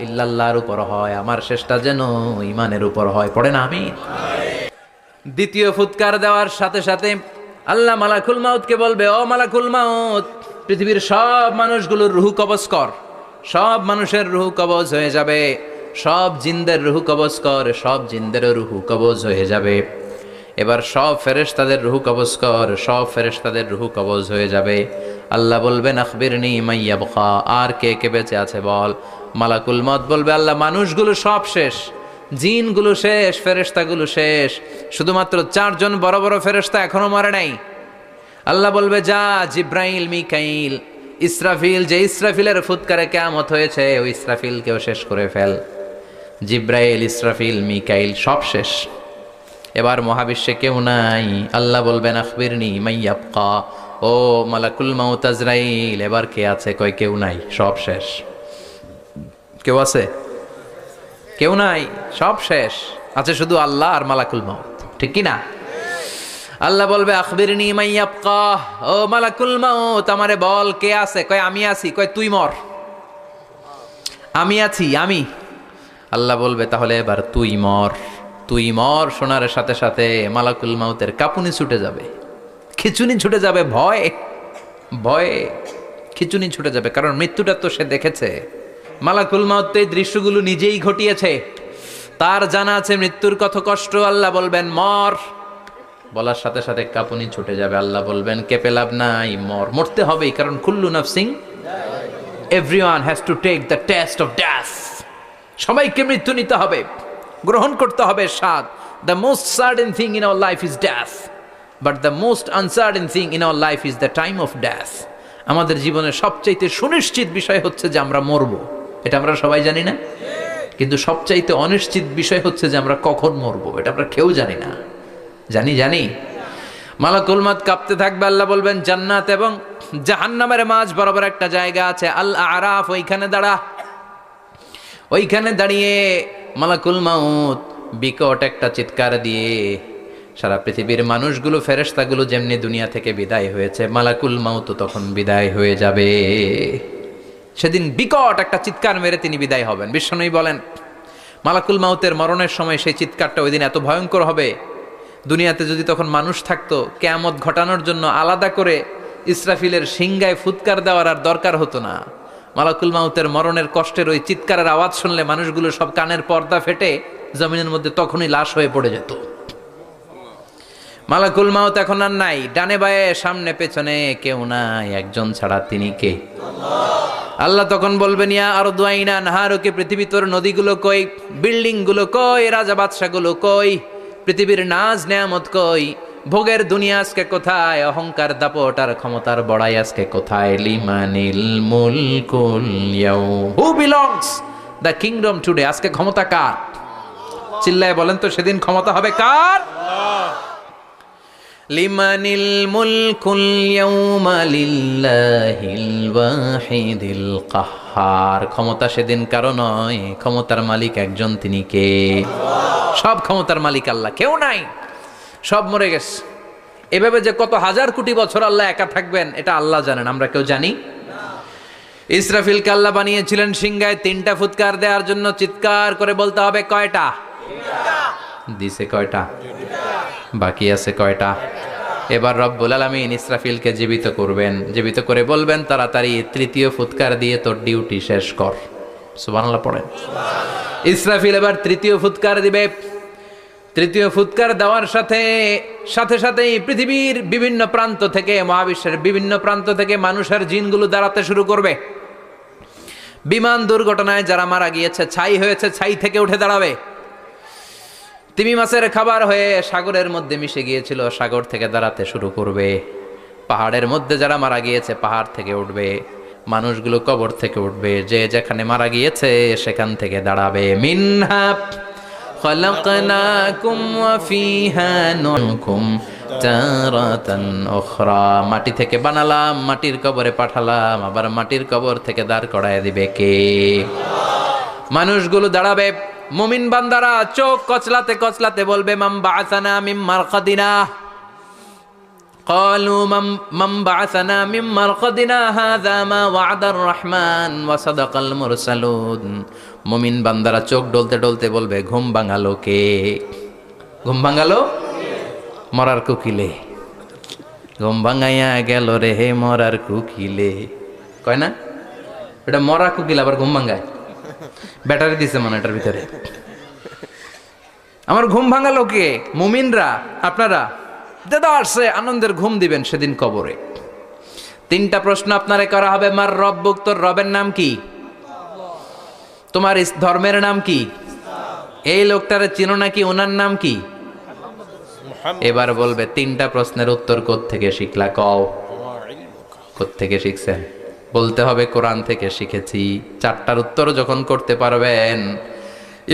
ইল্লাল্লাহর উপর হয়, আমার শেষটা যেন ঈমানের উপর হয়। পড়েন আমিন। দ্বিতীয় ফুৎকার দেওয়ার সাথে সাথে আল্লাহ মালাকুল মাউতকে বলবে, ও মালাকুল মাউত, পৃথিবীর সব মানুষগুলোর রুহ কবজ কর। সব মানুষের রুহ কবজ হয়ে যাবে, সব জিনদের রুহ কবজ কর, সব জিনদেরও রুহ কবজ হয়ে যাবে। এবার সব ফেরেশতাদের রুহ কবজ কর, সব ফেরেশতাদের রুহ কবজ হয়ে যাবে। আল্লাহ বলবেন, আখবিরনি মান ইয়াবকা, আর কে কে বেঁচে আছে বল। মালাকুল মউত বলবে, আল্লাহ মানুষগুলো সব শেষ, জিনগুলো শেষ, ফেরেশতাগুলো শেষ, শুধুমাত্র 4 জন বড় বড় ফেরেশতা এখনো মরে নাই। আল্লাহ বলবে, যা জিব্রাইল, মিকাইল, ইসরাফিল, যে ইসরাফিলের ফুৎকারে কিয়ামত হয়েছে ওই ইসরাফিলকেও শেষ করে ফেল। জিব্রাইল, ইসরাফিল, মিকাইল সব শেষ। এবার মহাবিশ্বে কেউ নাই। আল্লাহ বলবেন, আখবিরনি মান ইয়াবকা, ও মালাকুল মাউত আজরাইল, এবার কে আছে? কয় কেউ নাই, সব শেষ। কেউ আছে? কেউ নাই, সব শেষ। আছে শুধু আল্লাহ আর মালাকুল মাউত, ঠিক কি না? আল্লাহ বলবে, আখবিরনি মান ইয়াবকা, ও মালাকুল মাউত আমারে বল কে আছে? কয় আমি আছি। কয় তুই মর। আমি আছি, আমি। আল্লাহ বলবে, তাহলে এবার তুই মর। তুই মর শোনার সাথে সাথে মালাকুল মাউতের কাঁপুনি ছুটে যাবে, খিচুনি ছুটে যাবে, ভয়ে ভয়ে খিচুনি ছুটে যাবে, কারণ মৃত্যুটা তো সে দেখেছে। মালাকুল মাউত এই দৃশ্যগুলো নিজেই ঘটিয়েছে, তার জানা আছে মৃত্যুর কত কষ্ট। আল্লাহ বলবেন, মর। বলার সাথে সাথে কাঁপুনি ছুটে যাবে। আল্লাহ বলবেন, কেঁপে লাভ নাই, মর। মরতে হবেই, কারণ কুল্লু নাফসিন, everyone has to take the test of death. সবাইকে মৃত্যু নিতে হবে, গ্রহণ করতে হবে স্বাদ। The most certain thing in our life is death, but the most uncertain thing in our life is the time of death. আমাদের জীবনের সবচাইতে সুনিশ্চিত বিষয় হচ্ছে যে আমরা মরবো, এটা আমরা সবাই জানি না। কিন্তু সবচাইতে অনিশ্চিত বিষয় হচ্ছে যে আমরা কখন মরবো, এটা আমরা কেউ জানি না। জানি মালাকুল মাউত কাঁপতে থাকবে। আল্লাহ বলবেন, জান্নাত এবং জাহান্নামের মাঝ বরাবর একটা জায়গা আছে, আল আরাফ, ওইখানে দাঁড়া। ওইখানে দাঁড়িয়ে মালাকুল মাউত বিকট একটা চিৎকার দিয়ে সারা পৃথিবীর মানুষগুলো, ফেরেশতাগুলো যেমনি দুনিয়া থেকে বিদায় হয়েছে, মালাকুল মাউত তখন বিদায় হয়ে যাবে। সেদিন বিকট একটা চিৎকার মেরে তিনি বিদায় হবেন। বিশ্বনবী বলেন, মালাকুল মাউতের মরণের সময় সেই চিৎকারটা ওই দিন এত ভয়ঙ্কর হবে, দুনিয়াতে যদি তখন মানুষ থাকতো, কিয়ামত ঘটানোর জন্য আলাদা করে ইসরাফিলের সিংগায় ফুৎকার দেওয়ার আর দরকার হতো না। মালাকুল মাউতের মরণের কষ্টের ওই চিৎকারের আওয়াজ শুনলে মানুষগুলো সব কানের পর্দা ফেটে জমিনের মধ্যে তখনই লাশ হয়ে পড়ে যেত। মালাকুল মাউত এখন আর নাই, ডানে বায়ে সামনে পেছনে কেউ নাই, একজন ছাড়া, তিনি কে? আল্লাহ তখন বলবেন, ইয়া আরদু আইনা নাহারুকে, পৃথিবী তোর নদীগুলো কই, বিল্ডিং গুলো কই, রাজা বাদশাগুলো কই, পৃথিবীর নাজ নেয়ামত কই, ভোগের দুনিয়া আজকে কোথায়, অহংকার দাপট আর ক্ষমতার বড়াই আজকে কোথায়? লিমানিল মুলকুল ইয়াউম, who belongs the kingdom today, আজকে ক্ষমতা কার? চিল্লায় বলেন তো, সেদিন ক্ষমতা হবে কার? লিমানিল মুলকুল ইয়াউমা লিল্লাহিল ওয়াহিদিল কাহ্হার, ক্ষমতা সেদিন কারো নয়, ক্ষমতার মালিক একজন, তিনি কে? সব ক্ষমতার মালিক আল্লাহ, কেউ নাই, সব মরে গেছে। এভাবে যে কত হাজার কোটি বছর আল্লাহ একা থাকবেন এটা আল্লাহ জানেন, আমরা কেউ জানি। ইসরাফিলকে আল্লাহ বানিয়েছিলেন সিংহায় 3টা ফুৎকার দেওয়ার জন্য। চিৎকার করে বলতে হবে, কয়টা? দিছে কয়টা? বাকি আছে কয়টা? এবার রব্বুল আলামিন ইসরাফিলকে জীবিত করবেন, জীবিত করে বলবেন, তাড়াতাড়ি 3য় ফুৎকার দিয়ে তোর ডিউটি শেষ কর। সুবহানাল্লাহ পড়েন। ইসরাফিল এবার 3য় ফুৎকার দিবে। তৃতীয় ফুৎকার দেওয়ার সাথে সাথেই পৃথিবীর বিভিন্ন প্রান্ত থেকে, মহাবিশ্বের বিভিন্ন প্রান্ত থেকে মানুষের জিনগুলো দাঁড়াতে শুরু করবে। বিমান দুর্ঘটনায় যারা মারা গিয়েছে, ছাই হয়েছে, ছাই থেকে উঠে দাঁড়াবে। তিমি মাছের খাবার হয়ে সাগরের মধ্যে মিশে গিয়েছিল, সাগর থেকে দাঁড়াতে শুরু করবে। পাহাড়ের মধ্যে যারা মারা গিয়েছে, পাহাড় থেকে উঠবে। মানুষগুলো কবর থেকে উঠবে, যে যেখানে মারা গিয়েছে সেখান থেকে দাঁড়াবে। মিনহা খলাকনাকুম ওয়া ফিহা নুকুম তারাতান উখরা, মাটি থেকে বানালাম, মাটির কবরে পাঠালাম, আবার মাটির কবর থেকে দাঁড় করায় দিবে কে? মানুষগুলো দাঁড়াবে। মুমিন বান্দারা চোখ কচলাতে কচলাতে বলবে, মাম বাআসানা মিন মারকাদিনা। قالوا من بعثنا من مرقدنا هذا ما وعد الرحمن وصدق المرسلون। মুমিন বান্দারা চোখ ডলতে ডলতে বলবে, ঘুম ভাঙালো কে? ঘুম ভাঙালো মরার কুকিলে। ঘুম ভাঙাইয়া গেল রে হে মরার কুকিলে, কয় না? এটা মরা কুকিল আবার ঘুম ভাঙায়, ব্যাটারি দিছে মনে এটার ভিতরে। আমার ঘুম ভাঙালো কে? মুমিনরা, আপনারা দাদা আসছে, আনন্দের ঘুম দিবেন সেদিন কবরে। তিনটা প্রশ্ন আপনারে করা হবে। মার রব্বুক, তোর রবের নাম কি? তোমার ধর্মের নাম কি? এই লোকটারে চিনো নাকি? ওনার নাম কি? এবার বলবে তিনটা প্রশ্নের উত্তর কোত্থেকে শিখলা? কও কোত্থেকে শিখছেন? বলতে হবে কোরআন থেকে শিখেছি। চারটার উত্তর যখন করতে পারবেন,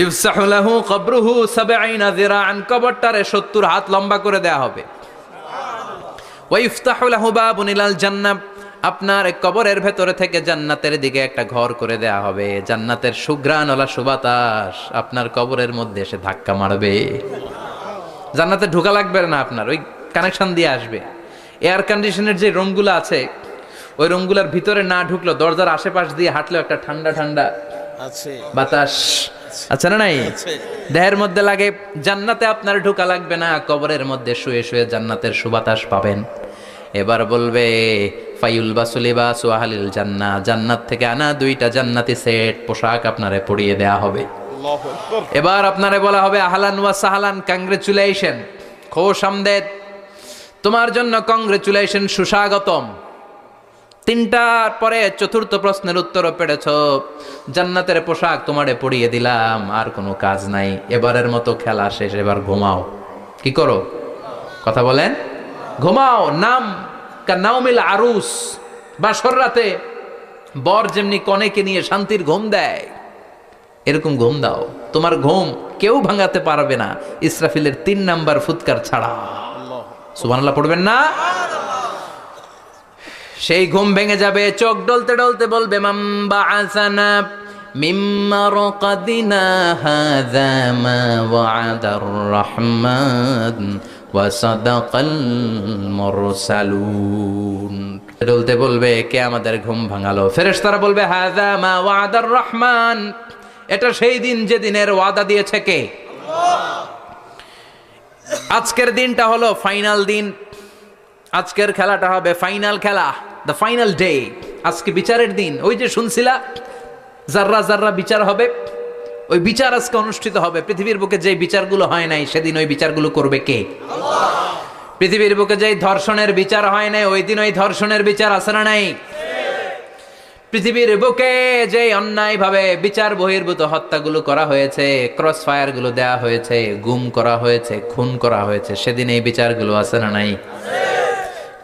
ইফসাহু লাহু কবরুহু ৭০ যিরাআন, কবরটারে ৭০ হাত লম্বা করে দেয়া হবে। ওয়া ইফতাহু লাহু বাবুন ইলাল জান্নাহ, আপনার কবরের ভেতরে থেকে জান্নাতের দিকে একটা ঘর করে দেয়া হবে। জান্নাতের সুঘ্রাণওয়ালা সুবাতাস আপনার কবরের মধ্যে এসে ধাক্কা মারবে। জান্নাতে ঢোকা লাগবে না, আপনার ওই কানেকশন দিয়ে আসবে। এয়ার কন্ডিশনের যে রুমগুলো আছে, ওই রুমগুলোর ভিতরে না ঢুকলো, দরজার আশেপাশ দিয়ে হাঁটলেও একটা ঠান্ডা ঠান্ডা বাতাস আচ্ছা না নাই দেহের মধ্যে লাগে। জান্নাতে আপনার ঢোকা লাগবে না, কবরের মধ্যে শুয়ে শুয়ে জান্নাতের সুবাতাস পাবেন। এবার বলবে ফাইউল বাসুলিবাসু আহলিল জান্নাহ, জান্নাত থেকে আনা 2টা জান্নাতি সেট পোশাক আপনারে পরিয়ে দেয়া হবে। এবার আপনারে বলা হবে আহলান ওয়া সাহলান, কংগ্রেচুলেশন, খোশ আমদেদ, তোমার জন্য কংগ্রেচুলেশন, সুস্বাগতম। তিনটার পরে চতুর্থ প্রশ্নের উত্তরও পেরেছ, জান্নাতের পোশাক তোমারে পরিয়ে দিলাম, আর কোনো কাজ নাই, এবারের মতো খেলা শেষ, এবার ঘুমাও। কি করো? কথা বলেন, ঘুমাও। নাম কানাউমিল আরুস, বাসর রাতে বর যেমনি কনেকে নিয়ে শান্তির ঘুম দেয়, এরকম ঘুম দাও। তোমার ঘুম কেউ ভাঙাতে পারবে না, ইসরাফিলের 3 নাম্বার ফুৎকার ছাড়া। সুবহানাল্লাহ পড়বেন না? সেই ঘুম ভেঙে যাবে, চোখ ডলতে ডলতে বলবে, মাম বাআসানা মিন মারকাদিনা হাযা মা ওয়া'দার রাহমান ওয়া সাদাকাল মুরসালুন। ডলতে বলবে, কে আমাদের ঘুম ভাঙালো? ফেরেশতারা বলবে, হাযা মা ওয়া'দার রাহমান, এটা সেই দিন যে দিনের ওয়াদা দিয়েছে কে? আল্লাহ। আজকের দিনটা হলো ফাইনাল দিন, আজকের খেলাটা হবে ফাইনাল খেলা, দ্য ফাইনাল ডে। আজকে বিচারের দিন। ওই যে শুনছিলা জাররা জাররা বিচার হবে, ওই বিচার আজকে অনুষ্ঠিত হবে। পৃথিবীর বুকে যে বিচারগুলো হয় নাই, সেদিন ওই বিচারগুলো করবে কে? আল্লাহ। পৃথিবীর বুকে যে ধর্ষণের বিচার হয় নাই, ওই দিন ওই ধর্ষণের বিচার আছে না নাই? পৃথিবীর বুকে যে অন্যায়ভাবে বিচার বহির্ভূত হত্যাগুলো করা হয়েছে, ক্রস ফায়ার গুলো দেয়া হয়েছে, গুম করা হয়েছে, খুন করা হয়েছে, সেদিন এই বিচারগুলো আছে না নাই?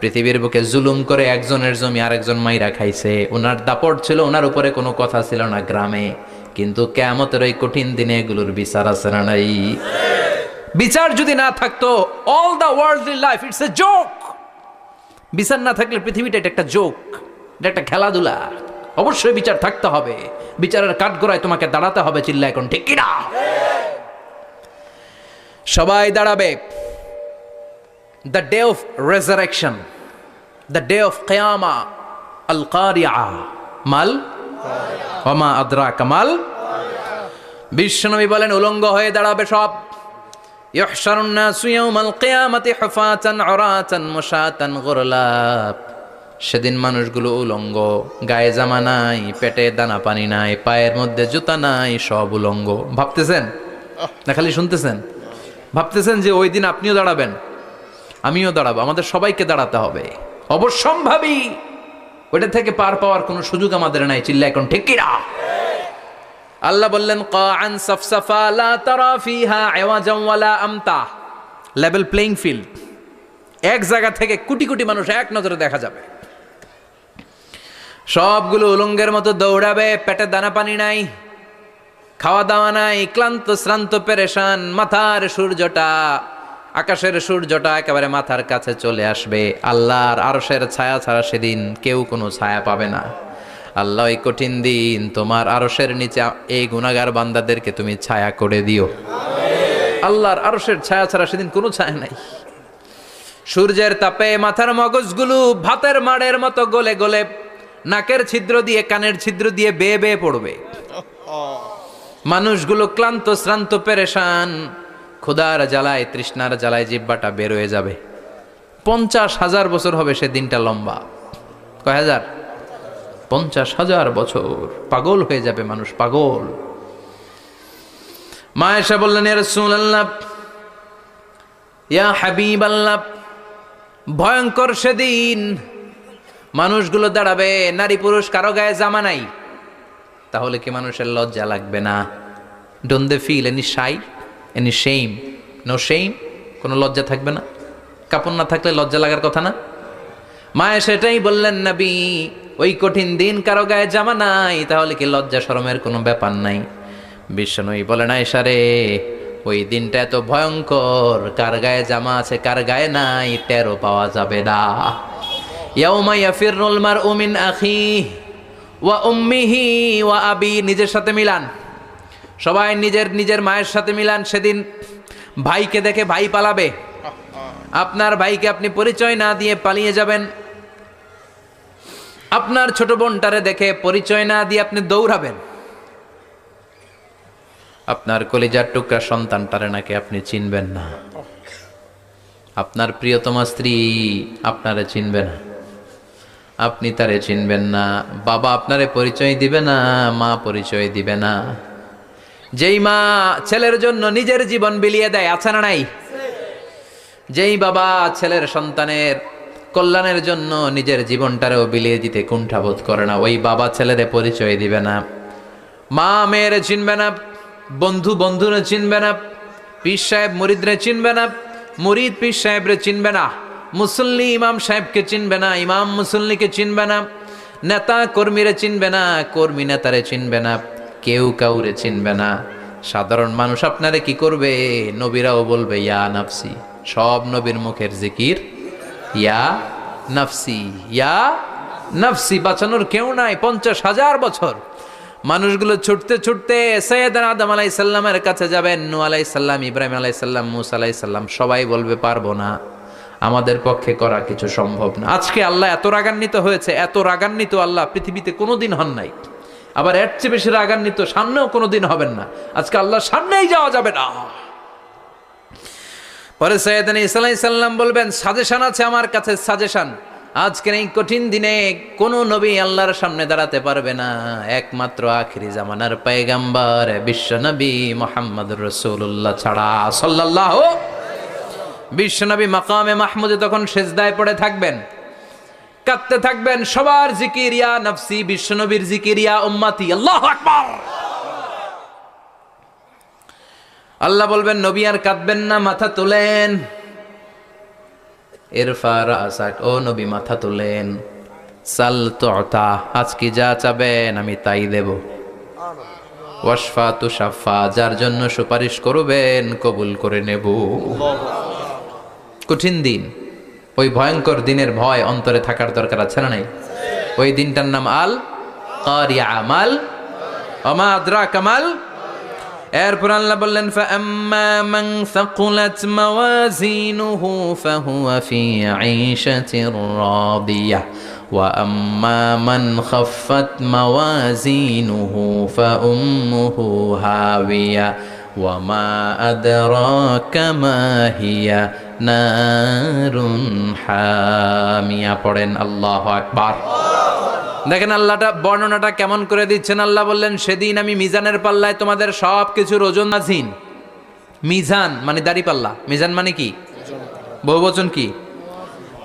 পৃথিবীর বুকে জুলুম করে একজনের জমি আরেকজন মাইরা খাইছে, ওনার দাপট ছিল, ওনার উপরে কোনো কথা ছিল না গ্রামে, কিন্তু কিয়ামতের ওই কঠিন দিনে এগুলোর বিচার আছে না নাই? বিচার যদি না থাকতো, all the worldly life it's a joke. বিচার না থাকলে পৃথিবীটা এটা একটা জোক, এটা একটা খেলাধুলা। অবশ্যই বিচার থাকতে হবে, বিচারের কাঠগড়ায় তোমাকে দাঁড়াতে হবে। চিল্লা এখন ঠিক কিনা? সবাই দাঁড়াবে। The day of resurrection, the day of কিয়ামা, আল কারিআ মাল ওয়া মা আদরাকা মাল। বিশ্বনবী বলেন, উলঙ্গ হয়ে দাঁড়াবে সব। ইহশারুন নাসু ইয়াউমাল কিয়ামাতি হুফাতান উরাতান মুশাতান গুরলা। সেদিন মানুষগুলো উলঙ্গ, গায়ে জামা নাই, পেটে দানা পানি নাই, পায়ের মধ্যে জুতা নাই, সব উলঙ্গ। ভাবতেছেন না খালি শুনতেছেন? ভাবতেছেন যে ওই দিন আপনিও দাঁড়াবেন, আমিও দাঁড়াবো, আমাদের সবাইকে দাঁড়াতে হবে, অবশ্যম্ভাবী। ওইটা থেকে পার পাওয়ার কোনো সুযোগ আমাদের নাই। চিল্লা এখন ঠিক কিনা? আল্লাহ বললেন কাআন সাফসাফা লা তারা ফিহা আওয়াজান ওয়ালা আমতা, লেভেল প্লেইং ফিল্ড। এক জায়গা থেকে কোটি কোটি মানুষ এক নজরে দেখা যাবে। সবগুলো উলঙ্গের মতো দৌড়াবে, পেটে দানা পানি নাই, খাওয়া দাওয়া নাই, ক্লান্ত শ্রান্ত পেরেশান। মাথার সূর্যটা, আকাশের সূর্যটা একেবারে মাথার কাছে চলে আসবে। আল্লাহর আরশের ছায়া ছাড়া সেদিন কেউ কোনো ছায়া পাবে না। আল্লাহ এই কঠিন দিন তোমার আরশের নিচে এই গুনাহগার বান্দাদেরকে তুমি ছায়া করে দিও। আল্লাহর আরশের ছায়া ছাড়া সেদিন কোনো ছায়া নাই। সূর্যের তাপে মাথার মগজগুলো ভাতের মাড়ের মতো গলে গলে নাকের ছিদ্র দিয়ে কানের ছিদ্র দিয়ে বেয়ে বেয়ে পড়বে। মানুষগুলো ক্লান্ত শ্রান্ত পেরেশান, ক্ষুধার জ্বালায় তৃষ্ণার জ্বালায় জিহ্বাটা বের হয়ে যাবে। 50,000 বছর হবে সে দিনটা লম্বা। কয় হাজার? 50,000 বছর। পাগল হয়ে যাবে মানুষ, পাগল। মা আয়েশা বললেন, ইয়া রাসূলুল্লাহ, ইয়া হাবিবাল্লাহ, ভয়ঙ্কর সেদিন মানুষগুলো দাঁড়াবে, নারী পুরুষ কারো গায়ে জামা নাই। তাহলে কি মানুষের লজ্জা লাগবে না? Don't they feel any shy, any shame? No shame, কোনো লজ্জা থাকবে না? কাপড় না থাকলে লজ্জা লাগার কথা না? মায়ে সেটাই বললেন, নবী ওই কঠিন দিন কারো গায়ে জামা নাই, তাহলে কি লজ্জা শরমের কোনো ব্যাপার নাই? বিশ্বনবী বলেন, আয়েশা রে, ওই দিনটা এত ভয়ঙ্কর, কার গায়ে জামা আছে কার গায়ে নাই টেরও পাওয়া যাবে না। ইয়াউমা ইয়াফিরুল মারউ মিন আখিহি ওয়া উম্মিহি ওয়া আবি, নিজের সাথে মিলান, সবাই নিজের নিজের মায়ের সাথে মিলান। সেদিন ভাইকে দেখে ভাই পালাবে, আপনার ভাইকে আপনি পরিচয় না দিয়ে পালিয়ে যাবেন। আপনার ছোট বোনটারে দেখে পরিচয় না দিয়ে আপনি দৌড়াবেন। আপনার কলিজার টুকরা সন্তানটারে নাকি আপনি চিনবেন না। আপনার প্রিয়তমা স্ত্রী আপনারে চিনবে না, আপনি তারে চিনবেন না। বাবা আপনারে পরিচয় দিবে না, মা পরিচয় দিবে না। যেই মা ছেলের জন্য নিজের জীবন বিলিয়ে দেয়, আছে না নাই? যেই বাবা ছেলের সন্তানের কল্যাণের জন্য নিজের জীবনটারেও বিলিয়ে দিতে কুণ্ঠাবোধ করে না, ওই বাবা ছেলেরে পরিচয় দিবে না। মা মেয়েরে চিনবে না, বন্ধু বন্ধুরে চিনবে না, পীর সাহেব মুরিদরে চিনবে না, মুরিদ পীর সাহেবরে চিনবে না, মুসল্লি ইমাম সাহেবকে চিনবে না, ইমাম মুসল্লিকে চিনবে না, নেতা কর্মীরে চিনবে না, কর্মী নেতারে চিনবে না, কেউ কাউরে চিনবে না। সাধারণ মানুষ আপনারে কি করবে? নবীরাও বলবে ইয়া নাফসি, সব নবীর মুখের জিকির ইয়া নাফসি, ইয়া নাফসি। বাঁচানোর কেউ নাই। 50,000 বছর মানুষগুলো ছুটতে ছুটতে সৈয়দনা আদম আলাইহিস সালামের কাছে যাবেন। নূহ আলাইহিস সালাম, ইব্রাহিম আলাইহিস সালাম, মূসা আলাইহিস সালাম, সবাই বলবে পারবো না, আমাদের পক্ষে করা কিছু সম্ভব না। আজকে আল্লাহ এত রাগান্বিত হয়েছে, এত রাগান্বিত আল্লাহ পৃথিবীতে কোনোদিন হন নাই। আবার এর চেয়ে বেশি রাগান্বিত সামনেও কোনোদিন হবেন না। আজকে আল্লাহর সামনেই যাওয়া যাবে না। পরে সৈয়দনা ঈসা আলাইহিস সালাম বলবেন, সাজেশন আছে আমার কাছে, সাজেশন। আজকের এই কঠিন দিনে কোনো নবী আল্লাহর সামনে দাঁড়াতে পারবে না, একমাত্র আখিরি জামানার পয়গম্বর বিশ্ব নবী মুহাম্মদুর রাসূলুল্লাহ ছাড়া সাল্লাল্লাহু। বিশ্বনবী মাকামে মাহমুদে তখন সেজদায় পড়ে থাকবেন, কাঁদতে থাকবেন। সবার জিকির ইয়া নফসি, বিশ্বনবীর জিকির ইয়া উম্মতি। আল্লাহু আকবার। আল্লাহ বলবেন, নবী আর কাঁদবেন না, মাথা তোলেন। ইরফা রাসাক, ও নবী মাথা তোলেন। সাল তুতা, আজকে যা চাবেন আমি তাই দেব। ওয়াশফা তুশাফা, যার জন্য সুপারিশ করবেন কবুল করে নেব। কঠিন দিন, ওই ভয়ঙ্কর দিনের ভয় অন্তরে থাকার দরকার আছে না নাই? ওই দিনটার নাম আল কারিয়া, মাল ওমা আদরাকা মাল। এরপর আল্লাহ বললেন, ফাআম্মা মান সাকুলাত মাওয়াজিনুহু ফাহুয়া ফি আইশাতির রাদিয়াহ ওয়া আম্মা মান খাফফাত মাওয়াজিনুহু ফাউম্মুহু হাওিয়া ওয়া মা আদরাকা মা হিয়া নারুন হামিয়া। পড়েন আল্লাহু আকবার। দেখেন আল্লাহটা বর্ণনাটা কেমন করে দিচ্ছেন। আল্লাহ বললেন, সেদিন আমি মিজানের পাল্লায় তোমাদের সব কিছুর ওজন নাজিন। মিজান মানে দাড়িপাল্লা, মিজান মানে কি? বহুবচন কি?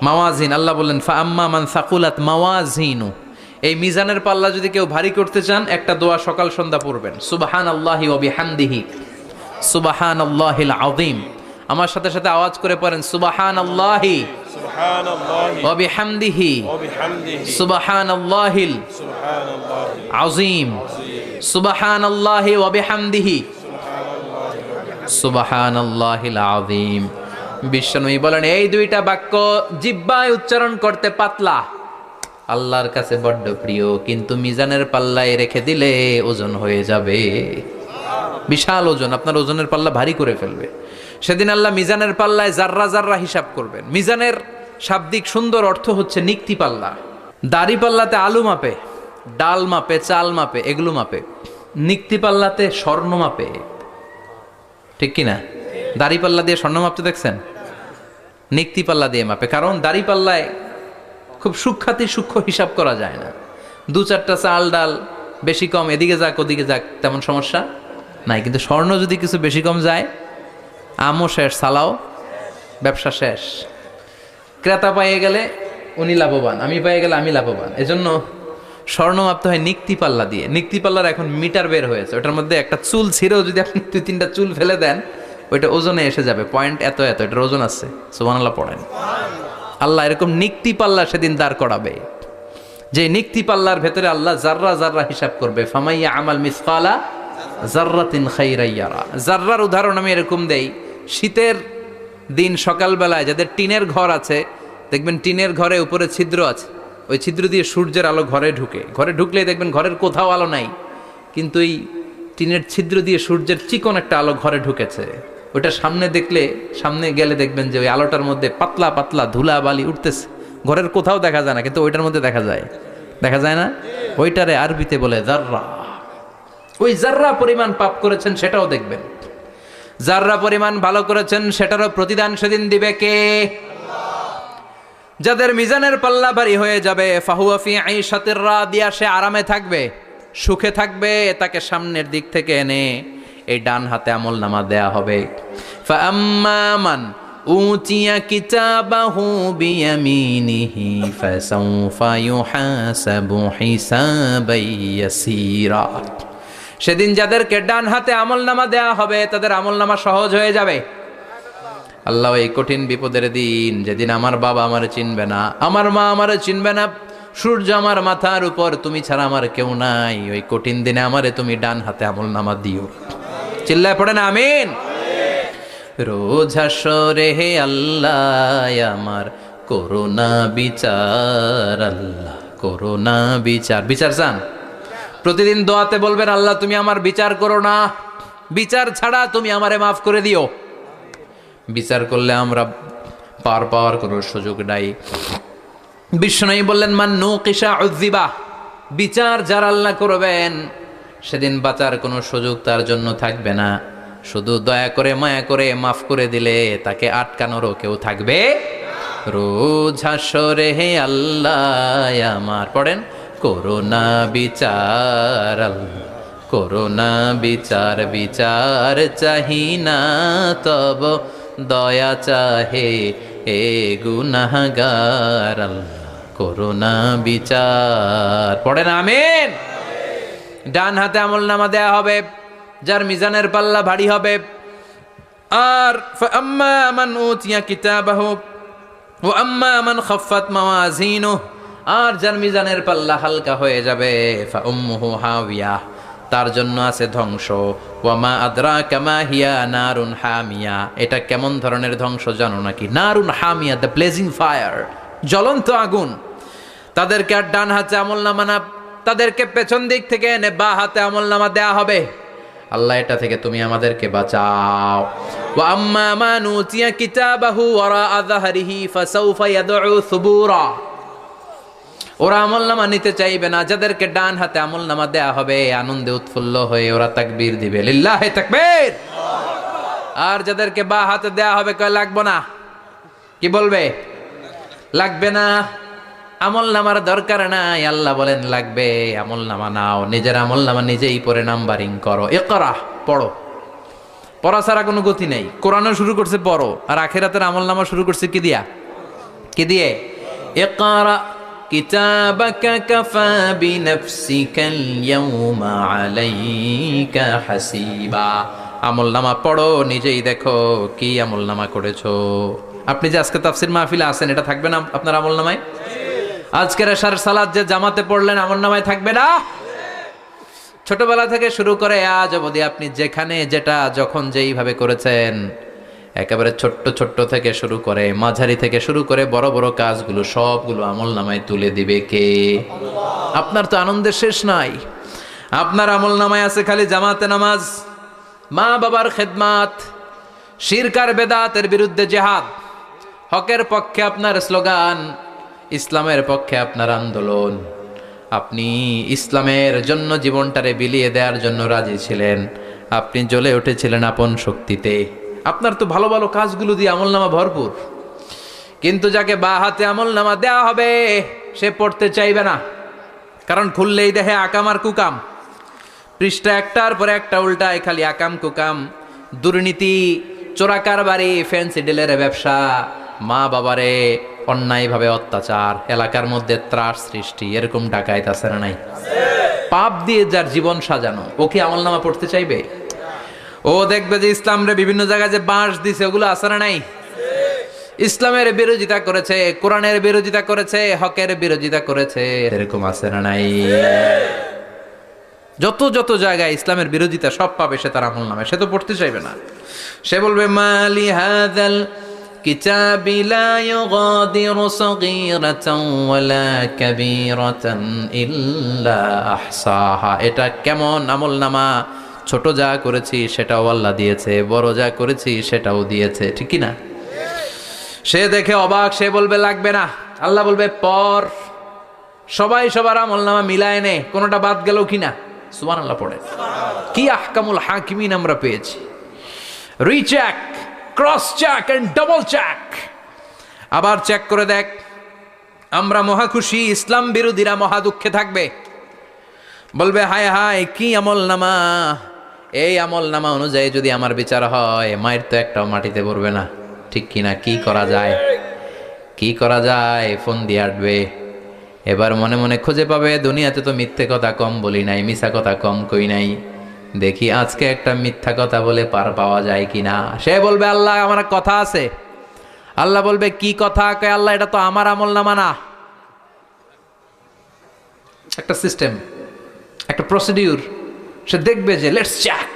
মাওয়াজিন। আল্লাহ বললেন ফাআম্মা মান সাকুলাত মাওয়াজিনু, এই মিজানের পাল্লা যদি কেউ ভারী করতে চান একটা দোয়া সকাল সন্ধ্যা পড়বেন, সুবহানাল্লাহি ওয়া বিহামদিহি সুবহানাল্লাহিল আযীম। আমার সাথে সাথে আওয়াজ করে পড়েন সুবহানাল্লাহি ওয়া বিহামদিহি সুবহানাল্লাহিল আযীম সুবহানাল্লাহি ওয়া বিহামদিহি সুবহানাল্লাহিল আযীম। বিশ্বনবী বলেন এই দুইটা বাক্য জিহ্বায় উচ্চারণ করতে পাতলা, আল্লাহর কাছে বড্ড প্রিয়, কিন্তু মিজানের পাল্লায় রেখে দিলে ওজন হয়ে যাবে, বিশাল ওজন, আপনার ওজনের পাল্লা ভারী করে ফেলবে। সেদিন আল্লাহ মিজানের পাল্লায় জাররা জাররা হিসাব করবেন। মিজানের শাব্দিক সুন্দর অর্থ হচ্ছে নিক্তি পাল্লা। দাড়ি পাল্লাতে আলু মাপে, ডাল মাপে, চাল মাপে, এগুলো মাপে। নিক্তি পাল্লাতে স্বর্ণ মাপে, ঠিক কিনা? দাড়ি পাল্লা দিয়ে স্বর্ণ মাপতে দেখছেন? নিক্তি পাল্লা দিয়ে মাপে, কারণ দাড়ি পাল্লায় খুব সূক্ষ্ম হিসাব করা যায় না। দু চারটা চাল ডাল বেশি কম এদিকে যাক ওদিকে যাক তেমন সমস্যা নাই, কিন্তু স্বর্ণ যদি কিছু বেশি কম যায়, আমও শেষ, সালাও ব্যবসা শেষ। ক্রেতা পাইয়ে গেলে উনি লাভবান, আমি পাইয়ে গেলে আমি লাভবান। এজন্য স্বর্ণ মাপতে হয় নিক্তি পাল্লা দিয়ে। নিক্তি পাল্লার এখন মিটার বের হয়েছে, ওটার মধ্যে একটা চুল ছিঁড়েও যদি আপনি 2-3টা চুল ফেলে দেন ওইটা ওজনে এসে যাবে, পয়েন্ট এত এত, এটার ওজন আছে। সুবহানাল্লাহ পড়েন। আল্লাহ এরকম নিক্তি পাল্লা সেদিন দাঁড় করাবে, যে নিক্তি পাল্লার ভেতরে আল্লাহ জাররা জাররা হিসাব করবে। ফামাইয়া আমাল মিসকালা জাররাতিন খাইরান ইয়ারা। জাররার উদাহরণ আমি এরকম দেই, শীতের দিন সকালবেলায় যাদের টিনের ঘর আছে, দেখবেন টিনের ঘরে উপরে ছিদ্র আছে, ওই ছিদ্র দিয়ে সূর্যের আলো ঘরে ঢুকে, ঘরে ঢুকলেই দেখবেন ঘরের কোথাও আলো নাই, কিন্তু এই টিনের ছিদ্র দিয়ে সূর্যের চিকন একটা আলো ঘরে ঢুকেছে। ওটা সামনে দেখলে, সামনে গেলে দেখবেন যে ওই আলোটার মধ্যে পাতলা পাতলা ধুলা বালি উঠতেছে, ঘরের কোথাও দেখা যায় না, কিন্তু ওইটার মধ্যে দেখা যায়, দেখা যায় না? ওইটারে আরবিতে বলে জাররা। ওই জাররা পরিমাণ পাপ করেছেন সেটাও দেখবেন, জাররা পরিমাণ ভালো করেছেন সেটারও প্রতিদান সেদিন দিবে কে? যাদের মিজানের পাল্লা ভারী হয়ে যাবে, ফাহুয়া ফি আইশাতির রাদিয়া, সে আরামে থাকবে, সুখে থাকবে, তাকে সামনের দিক থেকে এনে এই ডান হাতে আমল নামা দেয়া হবে। ফাআম্মা মান উতিয়া কিতাবাহু বিয়ামিনিহি ফাসাউফা ইউহাসাবু হিসাবান ইয়াসীরা। সেদিন যাদেরকে ডান হাতে আমল নামা দেয়া হবে তাদের আমল নামা সহজ হয়ে যাবে। আল্লাহ এই কঠিন বিপদের দিন, যেদিন আমার বাবা আমারে চিনবে না, আমার মা আমারে চিনবে না, সূর্য আমার মাথার উপর, তুমি ছাড়া আমার কেউ নাই, ওই কঠিন দিনে আমারে তুমি ডান হাতে আমল নামা দিও। চিল্লায় পড়েন আমিন। রোজ হাসরে হে আল্লাহ আমার করোনা বিচার, আল্লাহ করোনা বিচার। বিচার চান? প্রতিদিন দোয়াতে বলবেন আল্লাহ তুমি আমার বিচার করো না, বিচার ছাড়া তুমি আমারে মাফ করে দিও। বিচার করলে আমরা পার পাওয়ার কোনো সুযোগ নাই। বিশ্বনবী বললেন মান নুকিশা উযিবা, বিচার যার আল্লাহ করবেন সেদিন বাঁচার কোনো সুযোগ তার জন্য থাকবে না। শুধু দয়া করে মায়া করে মাফ করে দিলে তাকে আটকানোরও কেউ থাকবে। রোজ হাসরে হে আল্লাহ আমার, পড়েন করোনা বিচার, আল্লাহ করোনা বিচার, বিচার চাহি না তব দয়া চাহে এ গুনাহগার, আল্লাহ করোনা বিচার। পড়েন আমিন। ডান হাতে আমল নামা দেয়া হবে যার মিজানের পাল্লা ভারী হবে। আর ফাআম্মা মান উতিয়া কিতাবাহু ওয়া আম্মা মান খাফফাত মাওয়াজিনুহু, আর যার মিজানের পাল্লা হালকা হয়ে যাবে, ফাউম্মুহু হাওিয়া, তার জন্য আছে ধ্বংস। ওয়া মা আদরাকা মা হিয়া নারুন হামিয়া, এটা কেমন ধরনের ধ্বংস জানো নাকি? নারুন হামিয়া, দ্য ব্লেজিং ফায়ার, জ্বলন্ত আগুন। তাদেরকে আর ডান হাতে আমল নামা না, তাদেরকে পেছন দিক থেকে এনে বা হাতে আমল নামা দেয়া হবে। আল্লাহ এটা থেকে তুমি আমাদেরকে বাঁচাও। ওয়া আম্মা মান উতিয়া কিতাবাহু ওয়ারা যাহরিহি ফাসাউফা ইয়াদউ সুবুরা, ওরা আমল নামা নিতে চাইবে না। যাদেরকে ডান হাতে আমল নামা দেয়া হবে আনন্দে উৎফুল্ল হয়ে ওরা তাকবীর দিবে, লিল্লাহি তাকবীর। আর যাদেরকে বা হাতে দেয়া হবে কয় লাগবে না, কি বলবে? লাগবে না, আমল নামার দরকার নাই। আল্লাহ বলেন লাগবে, আমল নামা নাও, নিজের আমল নামা নিজেই পড়ে নাম্বারিং করো। ইকরা, পড়ো। পড়া ছাড়া কোনো গতি নেই। কোরআনও শুরু করছে পড়ো, আর আখিরাতের আমলনামা শুরু করছে কি দিয়া? কি দিয়ে? ইকরা কিতাবাকা কাফা বিনাফসিকাল ইয়াউমা আলাইকা হাসিবা। আমলনামা পড়ো, নিজেই দেখো কি আমলনামা করেছো। আপনি যে আজকে তাফসীর মাহফিলে আছেন, এটা থাকবে না আপনার আমলনামায়? আজকের এশার সালাত যে জামাতে পড়লেন, আমলনামায় থাকবে না? ছোটবেলা থেকে শুরু করে আজ অবধি আপনি যেখানে যেটা যখন যেইভাবে করেছেন, একেবারে ছোট্ট ছোট্ট থেকে শুরু করে মাঝারি থেকে শুরু করে বড় বড় কাজগুলো সবগুলো আমলনামায় তুলে দিবে কে? আপনার তো আনন্দের শেষ নাই। আপনার আমলনামায় আছে খালি জামাতে নামাজ, মা বাবার খেদমাত, শিরক আর বেদাতের বিরুদ্ধে জিহাদ, হকের পক্ষে আপনার স্লোগান, ইসলামের পক্ষে আপনার আন্দোলন। আপনি ইসলামের জন্য জীবনটারে বিলিয়ে দেওয়ার জন্য রাজি ছিলেন, আপনি জ্বলে উঠেছিলেন আপন শক্তিতে। আপনার তো ভালো ভালো কাজগুলো দিয়ে আমলনামা ভরপুর, কিন্তু যাকে বা হাতে আমলনামা দেওয়া হবে সে পড়তে চাইবে না, কারণ খুললেই দেখে আকাম আর কুকাম, পৃষ্ঠা একটার পরে একটা উল্টায় খালি আকাম কুকাম, দুর্নীতি, চোরাকারবারি, ফ্যান্সি ডিলের ব্যবসা, মা বাবারে অন্যায়ভাবে অত্যাচার, এলাকার মধ্যে ত্রাস সৃষ্টি, এরকম ডাকাইত আছে না নাই? পাপ দিয়ে যার জীবন সাজানো, ও কি আমলনামা পড়তে চাইবে? ও দেখবে যে ইসলামরে বিভিন্ন জায়গায় যে বাঁশ দিছে, ওগুলো আছে না নাই? ইসলামের বিরোধিতা করেছে, কোরআনের বিরোধিতা করেছে, হকের বিরোধিতা করেছে, এরকম আছে না নাই? যত যত জায়গায় ইসলামের বিরোধিতা সব পাবে সে তার আমলনামায়, সে তো পড়তে চাইবে না। সে বলবে মালি হাযাল কিতাবি লা ইউগাদিরু সগীরাতান ওয়ালা কাবীরাতান ইল্লা আহসাহা। এটা কেমন আমলনামা, ছোট যা করেছি সেটাও আল্লাহ দিয়েছে, বড় যা করেছি সেটাও দিয়েছে, ঠিক কি না? সে দেখে অবাক, সে বলবে লাগবে না। আল্লাহ বলবে পর, সবাই সবার আমলনামা মিলায় নে, কোনোটা বাদ গেল কিনা। সুবহানাল্লাহ পড়ে। কি আহকামুল হাকিমিন আমরা পেয়েছি। Recheck, cross check and double check, আবার চেক করে দেখ। আমরা মহা খুশি, ইসলাম বিরোধীরা মহা দুঃখে থাকবে, বলবে হায় হায় কি আমলনামা, এই আমলনামা অনুযায়ী যদি আমার বিচার হয়, মায়ের তো একটাও মাটিতে পড়বে না, ঠিক কিনা? কি করা যায়, কি করা যায়? ফোন দিয়ে আটবে। এবার মনে মনে খুঁজে পাবে, দুনিয়াতে তো মিথ্যে কথা কম বলি নাই, মিছা কথা কম কই নাই, দেখি আজকে একটা মিথ্যা কথা বলে পার পাওয়া যায় কিনা। সে বলবে আল্লাহ আমার কথা আছে। আল্লাহ বলবে কি কথা? কয় আল্লাহ এটা তো আমার আমলনামা না। একটা সিস্টেম, একটা প্রসিডিউর। সে দেখবে যে লেটস চেক,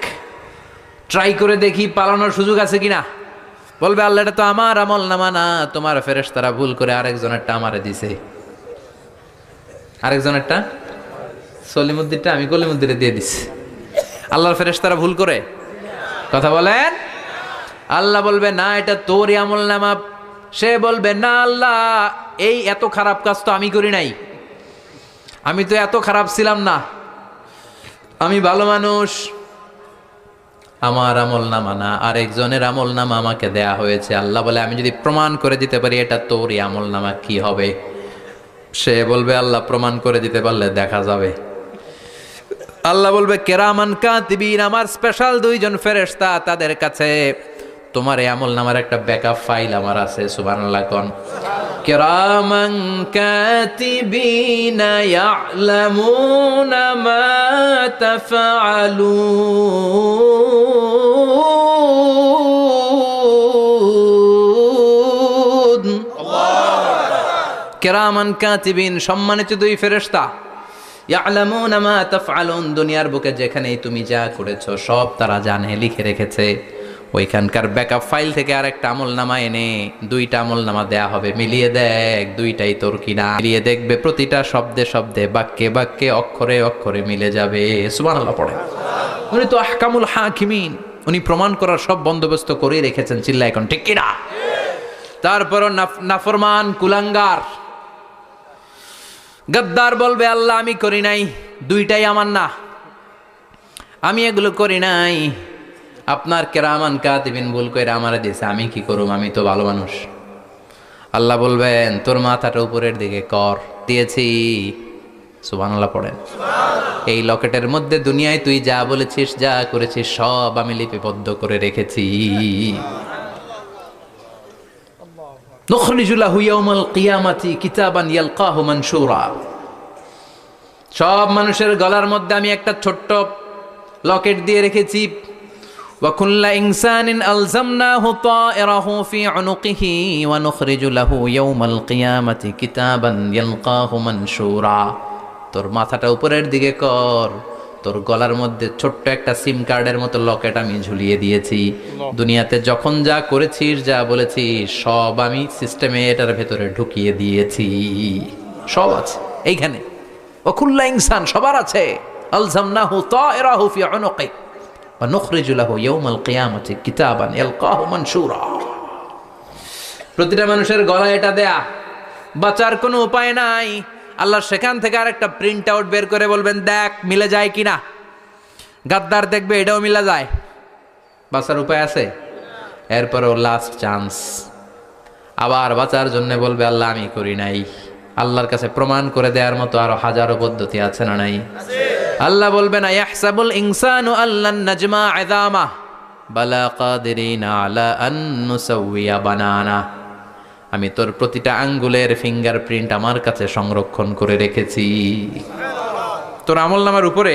ট্রাই করে দেখি পালানোর সুযোগ আছে কিনা। বলবে আল্লাহ এটা তো আমার আমলনামা না, তোমার ফেরেশতারা ভুল করে আরেকজনেরটা আমারে দিছে। আরেকজনেরটা সলিমুদ্দিনটা আমি কলিমুদ্দিনে দিয়ে দিছি। আল্লাহর ফেরেশতারা ভুল করে কথা বলেন? আল্লাহ বলবে না এটা তোরই আমলনামা। সে বলবে না আল্লাহ, এই এত খারাপ কাজ তো আমি করি নাই, আমি তো এত খারাপ ছিলাম না, আমি ভালো মানুষ। আমার আমলনামা না, আরেকজনের আমলনামা আমাকে দেয়া হয়েছে। আল্লাহ বলে আমি যদি প্রমাণ করে দিতে পারি এটা তোরই আমলনামা, কি হবে? সে বলবে আল্লাহ প্রমাণ করে দিতে পারলে দেখা যাবে। আল্লাহ বলবে কেরামান কাতিবিন, আমার স্পেশাল দুইজন ফেরেশতা, তাদের কাছে তোমার এই আমলনামার একটা ব্যাকআপ ফাইল আমার আছে। সুবহানাল্লাহ কোন? কেরামান কাতিবিন ইয়ালামুনা মা তাফআলুন। কেরামান কাতিবিন, সম্মানিত দুই ফেরেশতা, ইয়ালামুনা মা তাফআলুন, দুনিয়ার বুকে যেখানেই তুমি যা করেছো সব তারা জানে, লিখে রেখেছে। ওইখানকার ব্যাকআপ ফাইল থেকে আরেকটা আমলনামা এনে দুইটা আমলনামা দেয়া হবে, মিলিয়ে দেখ দুইটাই তোর কিনা। মিলিয়ে দেখবে প্রতিটা শব্দে শব্দে, বাক্যে বাক্যে, অক্ষরে অক্ষরে মিলে যাবে। সুবহানাল্লাহ পড়ে। উনি তো আহকামুল হাকিমিন, উনি প্রমাণ করার সব বন্দোবস্ত করে রেখেছেন। চিল্লা এখন ঠিক কিনা? তারপরও নাফরমান, কুলাঙ্গার, গদ্দার বলবে আল্লাহ আমি করি নাই, দুইটাই আমার না, আমি এগুলো করি নাই, আপনার কেরামান কাতিবিন ভুল কইরা আমারে দিয়েছে, আমি কি করুম, আমি তো ভালো মানুষ। আল্লাহ বলবেন তোর মাথাটা উপরের দিকে কর, দিয়েছি। সুবহানাল্লাহ পড়েন। এই লকেটের মধ্যে দুনিয়ায় তুই যা বলেছিস, যা করেছিস, সব আমি লিপিবদ্ধ করে রেখেছি। নুখরিজু লাহু ইয়াউমাল কিয়ামাতি কিতাবান ইয়ালকাহু মানশুরা। সব মানুষের গলার মধ্যে আমি একটা ছোট্ট লকেট দিয়ে রেখেছি। ওয়া কুল্লা ইনসানিন আলজামনাহু তায়রাহু ফি উনুকিহি ওয়া নুখরিজু লাহু ইয়াউমাল কিয়ামাতি কিতাবান ইয়ালকাহু মানশুরা। তোর মাথাটা উপরের দিকে কর, তোর গলার মধ্যে ছোট্ট একটা সিম কার্ডের মতো লকেট আমি ঝুলিয়ে দিয়েছি। দুনিয়াতে যখন যা করেছিস, যা বলেছিস, সব আমি সিস্টেমে এটার ভেতরে ঢুকিয়ে দিয়েছি। সব আছে এইখানে। ওয়াকুল্লা ইনসান, সবার আছে। আলজামনাহু তায়রাহু ফি উনুকি ওয়া নুখরিজু লাহু ইয়াউমাল কিয়ামাতি কিতাবান ইয়ালকাহু মানশুরা। প্রতিটা মানুষের গলায় এটা দেয়া, বাঁচার কোনো উপায় নাই। আল্লাহ সেখান থেকে আরেকটা প্রিন্ট আউট বের করে বলবেন, দেখ মিলে যায় কিনা। গাদ্দার দেখবে এটাও মিলে যায়, বাঁচার উপায় আছে। এরপরও লাস্ট চান্স, আবার বাঁচার জন্য বলবে আল্লাহ আমি করি নাই। আল্লাহর কাছে প্রমাণ করে দেওয়ার মতো আরো হাজারো পদ্ধতি আছে না নাই? আল্লাহ বলবেন আয়াহসাবুল ইনসানু আল্লান নাজমা ইযামা বালা কাদিরিনা আলা আন নুসাউইয়া বানানা। আমি তোর প্রতিটা আঙ্গুলের ফিঙ্গারপ্রিন্ট আমার কাছে সংরক্ষণ করে রেখেছি। তোর আমলনামার উপরে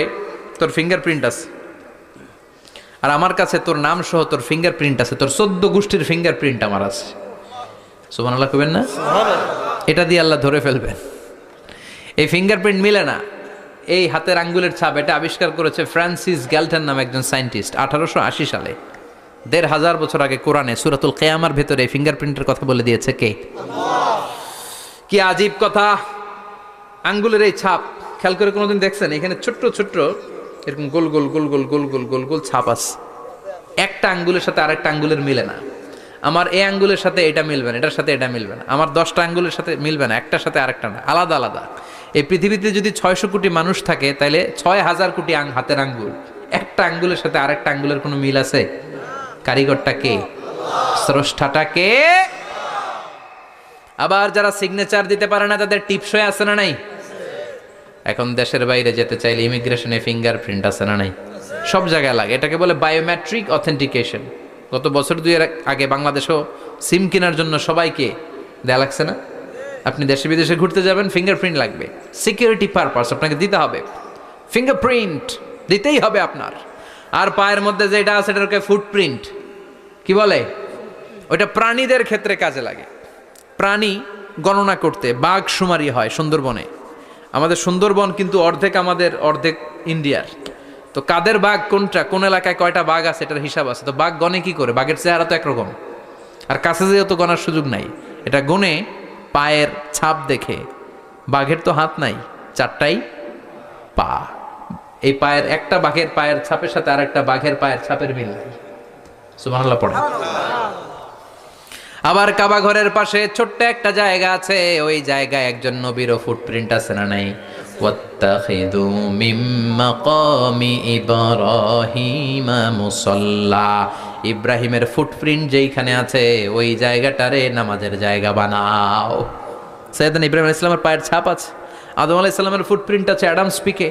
তোর ফিঙ্গারপ্রিন্ট আছে, আর আমার কাছে তোর নাম সহ তোর ফিঙ্গারপ্রিন্ট আছে। তোর 14 গোষ্ঠীর ফিঙ্গারপ্রিন্ট আমার আছে। সুবহানাল্লাহ কইবেন না? এটা দিয়ে আল্লাহ ধরে ফেলবেন। এই ফিঙ্গারপ্রিন্ট মিলে না, এই হাতের আঙ্গুলের ছাপ, এটা আবিষ্কার করেছে ফ্রান্সিস গ্যালটন নামে একজন সায়েন্টিস্ট 1880 সালে। 1500 বছর আগে কোরআনে সূরাতুল কিয়ামার ভেতরে ফিঙ্গারপ্রিন্টের কথা বলে দিয়েছে কে? আল্লাহ। কি আজীব কথা! আঙ্গুলের এই ছাপ খেয়াল করে কোনোদিন দেখছেন? এখানে ছোট্ট ছোট্ট এরকম গোল গোল গোল গোল গোল গোল গোল গোল ছাপ আছে। একটা আঙ্গুলের সাথে আরেকটা আঙ্গুলের মিলে না। আমার এই আঙ্গুলের সাথে এটা মিলবে না, এটার সাথে এটা মিলবে না। আমার 10টা আঙ্গুলের সাথে মিলবে না, একটার সাথে আরেকটা না, আলাদা আলাদা। এই পৃথিবীতে যদি 600 কোটি মানুষ থাকে, তাহলে 6000 কোটি হাতের আঙ্গুল। একটা আঙ্গুলের সাথে আরেকটা আঙ্গুলের কোনো মিল আছে? কারিগরটা কে? স্রষ্টাটা কে? আবার যারা সিগনেচার দিতে পারে না, তাদের টিপসই আছে না নাই? এখন দেশের বাইরে যেতে চাইলে ইমিগ্রেশনে ফিঙ্গারপ্রিন্ট আছে না নাই? সব জায়গায় লাগে। এটাকে বলে বায়োমেট্রিক অথেন্টিকেশন। গত বছর 2 আগে বাংলাদেশও সিম কেনার জন্য সবাইকে দেয়া লাগছে না? আপনি দেশে বিদেশে ঘুরতে যাবেন, ফিঙ্গারপ্রিন্ট লাগবে। সিকিউরিটি পারপাস আপনাকে দিতে হবে, ফিঙ্গারপ্রিন্ট দিতেই হবে আপনার। আর পায়ের মধ্যে যেটা আছে এটাকে ফুটপ্রিন্ট কি বলে? ওইটা প্রাণীদের ক্ষেত্রে কাজে লাগে। প্রাণী গণনা করতে বাঘ শুমারি হয় সুন্দরবনে। আমাদের সুন্দরবন কিন্তু অর্ধেক আমাদের, অর্ধেক ইন্ডিয়ার। তো কাদের বাঘ কোনটা, কোন এলাকায় কয়টা বাঘ আছে, এটার হিসাব আছে। তো বাঘ গনে কি করে? বাঘের চেহারা তো একরকম, আর কাছে যেহেতু তো গনার সুযোগ নাই। এটা গনে পায়ের ছাপ দেখে। বাঘের তো হাত নাই, 4টাই পা। এই পায়ের একটা বাঘের পায়ের ছাপের সাথে আর একটা বাঘের পায়ের ছাপের মিল নাই। সুবহানাল্লাহ পড়ে। আবার কাবা ঘরের পাশে ছোট্ট একটা জায়গা আছে, ওই জায়গায় একজন নবীরও ফুটপ্রিন্ট আছে না নাই? ওয়াত্তাখিযু মিম মাকামি ইব্রাহিমা মুসাল্লা। ইব্রাহিমের ফুটপ্রিন্ট যেইখানে আছে, ওই জায়গাটারে নামাজের জায়গা বানাও। সাইয়েদনা ইব্রাহিম আলাইহিস সালামের পায়ের ছাপ আছে, আদম আলাইহিস সালামের ফুটপ্রিন্ট আছে অ্যাডামস পিকে।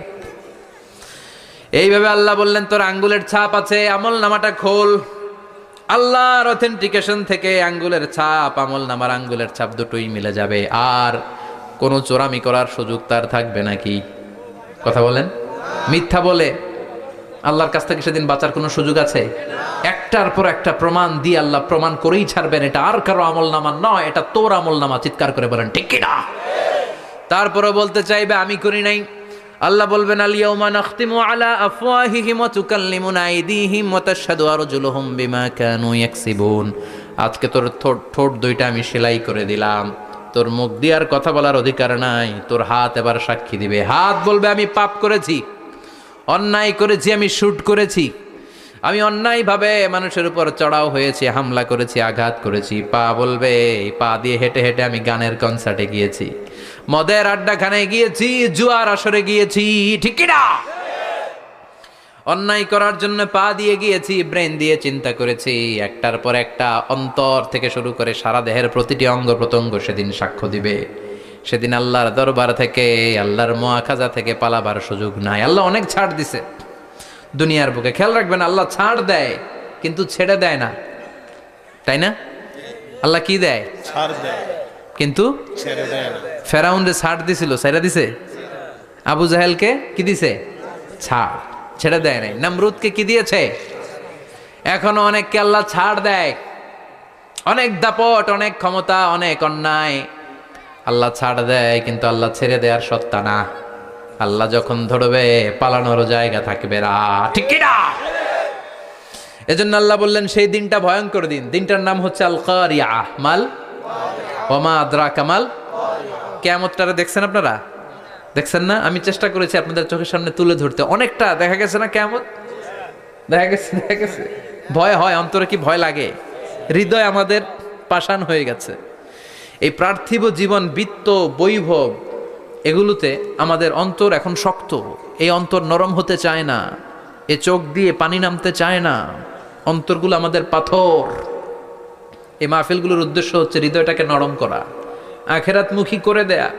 এইভাবে আল্লাহ বললেন তোর আঙ্গুলের ছাপ আছে, আমল নামাটা খোল। আল্লাহর অথেন্টিকেশন থেকে আঙ্গুলের ছাপ, আমল নামার আঙ্গুলের ছাপ দুটোই মিলে যাবে। আর কোনো চোরামি করার সুযোগ তার থাকবে নাকি? কথা বলেন। মিথ্যা বলে আল্লাহর কাছ থেকে সেদিন বাঁচার কোনো সুযোগ আছে? একটার পর একটা প্রমাণ দিয়ে আল্লাহ প্রমাণ করেই ছাড়বেন এটা আর কারো আমল নামা নয়, এটা তোর আমল নামা। চিৎকার করে বলেন ঠিক কিনা? তারপরে বলতে চাইবে আমি করি নাই। আল্লাহ বলবেন আল ইয়াউমা নাখতিমু আলা আফওয়াহিহিম ওয়া তুকাল্লিমুনা আইদিহিম ওয়া তাশহাদু আরজুলুহুম বিমা কানু ইয়াকসিবুন। আজকে তোর ঠোঁট দুইটা আমি সেলাই করে দিলাম, তোর মুখ দিয়ে আর কথা বলার অধিকার নাই। তোর হাত এবার সাক্ষী দিবে। হাত বলবে আমি পাপ করেছি, অন্যায় করেছি, আমি শুট করেছি, আমি অন্যায়ভাবে মানুষের উপর চড়াও হয়েছি, হামলা করেছি, আঘাত করেছি। পা বলবে এই পা দিয়ে হেঁটে হেঁটে আমি গানের কনসার্টে গিয়েছি, মদের আড্ডাখানায় গিয়েছি, জুয়ার আসরে গিয়েছি, ঠিক কি না? অন্যায় করার জন্য পা দিয়ে গিয়েছি, ব্রেন দিয়ে চিন্তা করেছি। একটার পর একটা অন্তর থেকে শুরু করে সারা দেহের প্রতিটি অঙ্গ প্রত্যঙ্গ সেদিন সাক্ষ্য দিবে। সেদিন আল্লাহর দরবার থেকে, আল্লাহর মুআখাজা থেকে পালাবার সুযোগ নাই। আল্লাহ অনেক ছাড় দিছে দুনিয়ার বুকে। খেয়াল রাখবেন, আল্লাহ ছাড় দেয় কিন্তু ছেড়ে দেয় না, তাই না? আল্লাহ কি দেয়? ছাড় দেয় কিন্তু ছেড়ে দেয় না। ফেরাউনরে ছাড় দিছিল, ছেড়ে দিছে। আবু জাহেলকে কি দিছে? ছাড়, ছেড়ে দেয় নাই। নমরুদকে কি দিয়েছে? এখনো অনেককে আল্লাহ ছাড় দেয়। অনেক দাপট, অনেক ক্ষমতা, অনেক অন্যায় আল্লাহ ছাড় দেয়, কিন্তু আল্লাহ ছেড়ে দেওয়ার সত্তা না। আল্লাহ যখন ধরবে পালানোর জায়গা থাকবে না, ঠিক কি না? এজন্য আল্লাহ বললেন সেই দিনটা ভয়ঙ্কর দিন। দিনটার নাম হচ্ছে আল কারিয়া। মাল ওমা আদরাকা মাল। কিয়ামতটারে দেখছেন আপনারা? দেখছেন না? আমি চেষ্টা করেছি আপনাদের চোখের সামনে তুলে ধরতে। অনেকটা দেখা গেছে না কিয়ামত? দেখা গেছে। ভয় হয়, অন্তরে কি ভয় লাগে? হৃদয় আমাদের পাষাণ হয়ে গেছে। এই পার্থিব জীবন, বিত্ত, বৈভব, এগুলোতে আমাদের অন্তর এখন শক্ত। এই অন্তর নরম হতে চায় না, এ চোখ দিয়ে পানি নামতে চায় না, অন্তরগুলো আমাদের পাথর। এই মাহফিলগুলোর উদ্দেশ্য হচ্ছে হৃদয়টাকে নরম করা, আখেরাতমুখী করে দেয়া।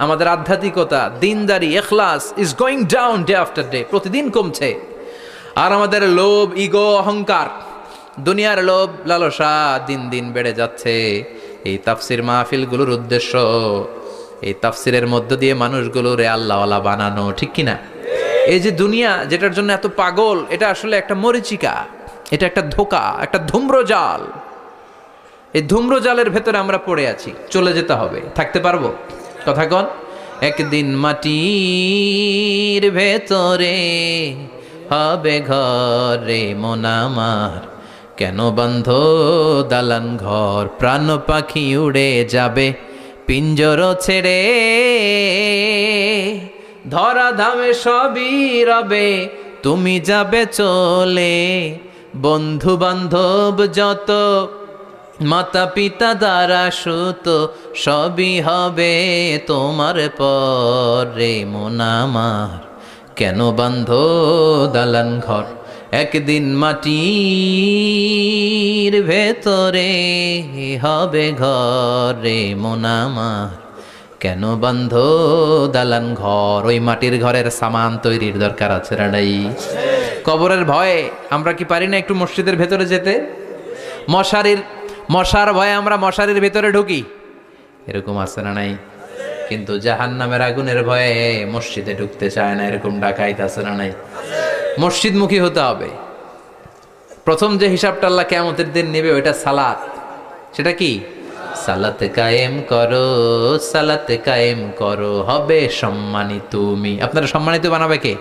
আমাদের আধ্যাত্মিকতা, দিনদারি, ইখলাস is going down day after day, প্রতিদিন কমছে। আর আমাদের লোভ, ইগো, অহংকার, দুনিয়ার লোভ, লালসা দিন দিন বেড়ে যাচ্ছে। এই তাফসির মাহফিলগুলোর উদ্দেশ্য এই তাফসিরের মধ্য দিয়ে মানুষগুলোরে আল্লাহওয়ালা বানানো, ঠিক কিনা? এই যে দুনিয়া যেটার জন্য এত পাগল, এটা আসলে একটা মরিচিকা, এটা একটা ধোঁকা, একটা ধূম্রজাল। এই ধূম্রজালের ভেতরে আমরা পড়ে আছি, চলে যেতে হবে। থাকতে পারবো? কথা কন। একদিন মাটির ভেতরে হবে ঘরে মন আমার, কেন বন্ধ দালান ঘর, প্রাণ পাখি উড়ে যাবে পিঞ্জর ছেড়ে, ধরা ধামে সবই রবে তুমি যাবে চলে, বন্ধু বান্ধব যত, মাতা পিতা দ্বারা সুত, সবই হবে তোমার পরে মন আমার, কেন বান্ধ দালান ঘর। একদিন মাটির ভেতরে হবে ঘরে মন আমার, কেন বান্ধ দালান ঘর। ওই মাটির ঘরের সামান তৈরির দরকার আছে না নাই? কবরের ভয়ে আমরা কি পারি না একটু মসজিদের ভেতরে যেতে? মশার ভয়ে আমরা মশারির ভেতরে ঢুকি, এরকম আছে না নাই? কিন্তু জাহান্নামের আগুনের ভয়ে মসজিদে ঢুকতে চায় না, এরকম ডাকাইত আছে না নাই? মসজিদমুখী হতে হবে। প্রথম যে হিসাবটা আল্লাহ কিয়ামতের দিন নেবে ওইটা সালাত। সেটা কি? সালাত কায়েম করো, সালাত কায়েম করো, হবে সম্মানিত তুমি। আপনারা সম্মানিত বানাবে কে?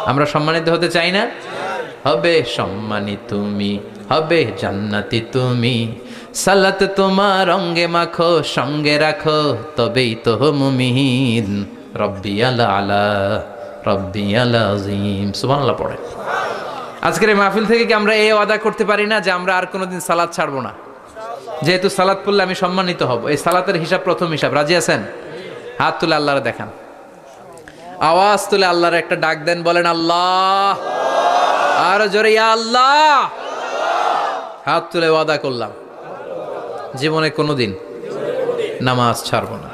আমরা সম্মানিত হতে চাই না? হবে সম্মানিত তুমি, হবে জান্নাতি তুমি, সালাত তোমার অঙ্গে মাখো, সঙ্গে রাখো, তবেই তো মুমিন। রব্বি আলা আলা, রব্বি আলা আজিম, সুবহানাল্লাহ পড়ে। আজকের এই মাহফিল থেকে কি আমরা এই ওয়াদা করতে পারি না যে আমরা আর কোনোদিন সালাত ছাড়বো না? যেহেতু সালাত পড়লে আমি সম্মানিত হব, এই সালাতের হিসাব প্রথম হিসাব। রাজি আছেন? হাত তুলে আল্লাহরে দেখান, আওয়াজ তুলে আল্লাহর একটা ডাক দেন, বলেন আল্লাহ। আর জোরে ইয়া আল্লাহ। হাত তুলে ওয়াদা করলাম জীবনে কোনোদিন নামাজ ছাড়বো না,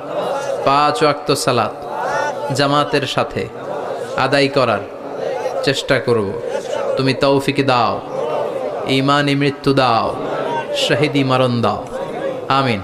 5 ওয়াক্ত সালাত জামাতের সাথে আদায় করার চেষ্টা করব। তুমি তৌফিক দাও, ঈমানি মৃত্যু দাও, শহীদি মরণ দাও, আমিন।